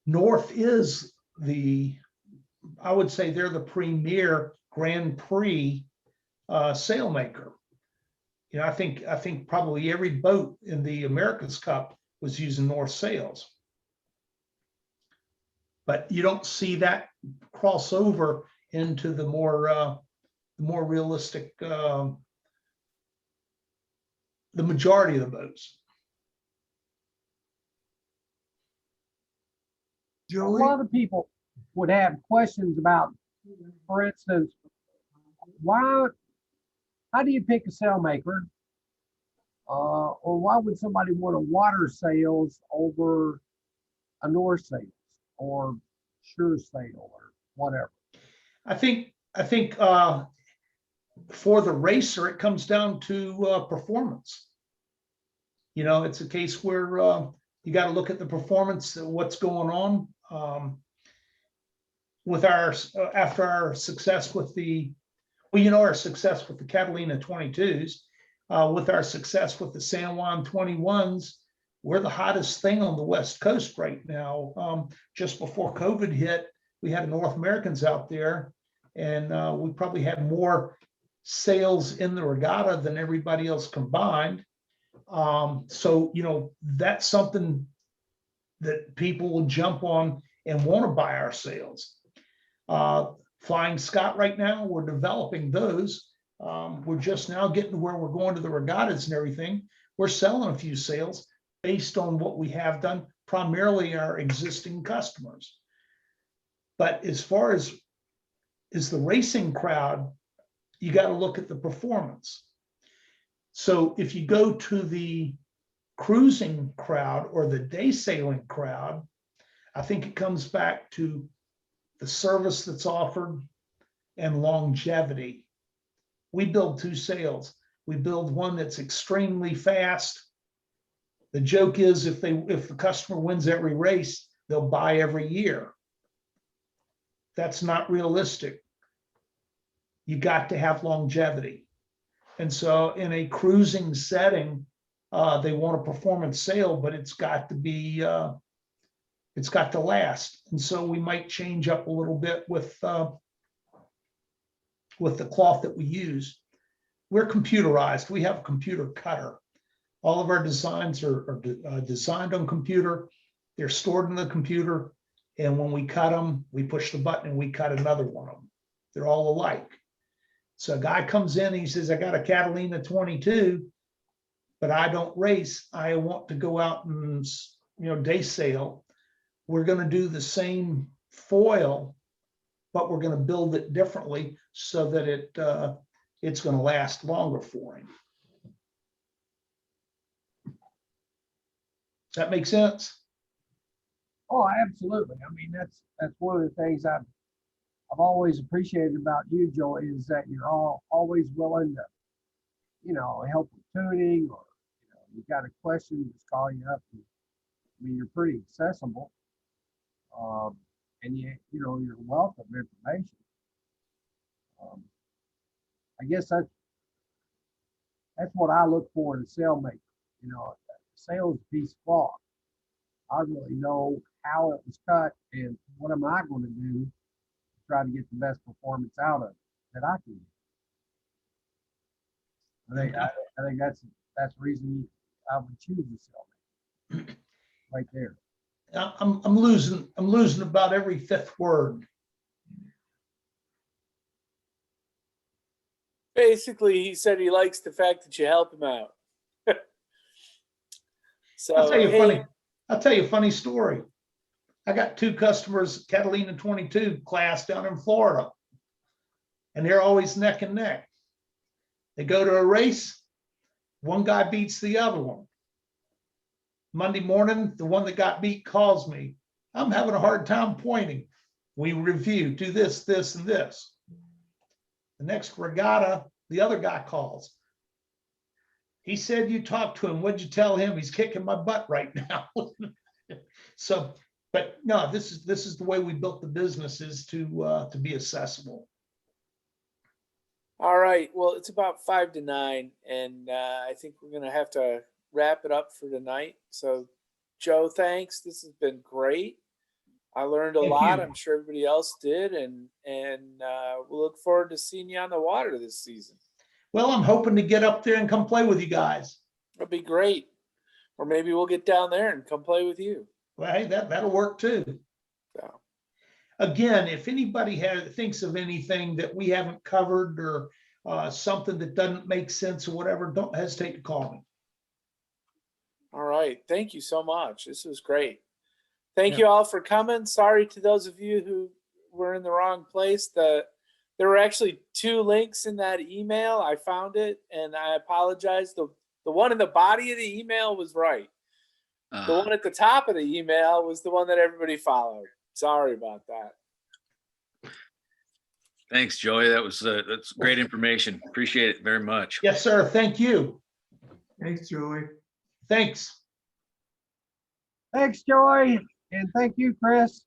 North is I would say they're the premier Grand Prix sailmaker. You know, I think probably every boat in the America's Cup was using North sails. But you don't see that cross over into the more realistic, the majority of the boats. A lot of people would have questions about, for instance, how do you pick a sailmaker? Or why would somebody want a water sails over a North sails or sure sail or whatever? I think for the racer, it comes down to performance. You know, it's a case where you got to look at the performance, what's going on. With after our success with our success with the Catalina 22s, with our success with the San Juan 21s, we're the hottest thing on the West Coast right now. Just before COVID hit, we had North Americans out there, and we probably had more sales in the regatta than everybody else combined. So, you know, that's something that people will jump on and want to buy our sails. Flying Scott right now, we're developing those. We're just now getting to where we're going to the regattas and everything. We're selling a few sails based on what we have done, primarily our existing customers. But as far as the racing crowd, you got to look at the performance. So if you go to the cruising crowd or the day sailing crowd, I think it comes back to the service that's offered and longevity. We build two sails. We build one that's extremely fast. The joke is if the customer wins every race, they'll buy every year. That's not realistic. You got to have longevity. And so in a cruising setting, they want a performance sail, but it's got to be, it's got to last. And so we might change up a little bit with the cloth that we use. We're computerized. We have a computer cutter. All of our designs are designed on computer. They're stored in the computer. And when we cut them, we push the button and we cut another one of them. They're all alike. So a guy comes in, he says, I got a Catalina 22, but I don't race. I want to go out and, you know, day sail. We're going to do the same foil, but we're going to build it differently so that it's going to last longer for him. Does that make sense? Oh, absolutely. I mean, that's one of the things I've always appreciated about you, Joey, is that you're always willing to, you know, help with tuning, or, you know, you got a question, just call you up. And, I mean, you're pretty accessible, and you know, you're a wealth of information. I guess that's what I look for in a sailmaker. You know, sail is a piece of cloth. I really know how it was cut and what am I going to do to try to get the best performance out of it that I can get. I think that's the reason I would choose a sailmaker right there. I'm losing about every fifth word. Basically, he said he likes the fact that you help him out. So I'll tell you hey, a funny story. I got two customers, Catalina 22 class down in Florida, and they're always neck and neck. They go to a race, one guy beats the other one. Monday morning, the one that got beat calls me. I'm having a hard time pointing. We review, do this, this, and this. The next regatta, the other guy calls. He said you talked to him. What'd you tell him? He's kicking my butt right now. So, but no, this is the way we built the business, is to be accessible. all right. Well, it's about 5 to 9, and I think we're gonna have to wrap it up for tonight. So, Joe, thanks. This has been great. I learned a Thank lot. you. I'm sure everybody else did, and we'll look forward to seeing you on the water this season. Well, I'm hoping to get up there and come play with you guys. That'd be great. Or maybe we'll get down there and come play with you. Well, hey, that'll work too. So, Again, if anybody thinks of anything that we haven't covered, or something that doesn't make sense or whatever, don't hesitate to call me. all right. Thank you so much. This was great. Thank Yeah. you all for coming. Sorry to those of you who were in the wrong place. There were actually 2 links in that email. I found it, and I apologize. The one in the body of the email was right. The one at the top of the email was the one that everybody followed. Sorry about that. Thanks, Joey. That's great information. Appreciate it very much. Yes, sir. Thank you. Thanks, Joey. Thanks. Thanks, Joey, and thank you, Chris.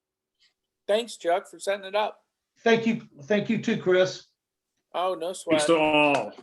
Thanks, Chuck, for setting it up. Thank you. Thank you too, Chris. Oh, no sweat. Thanks to all.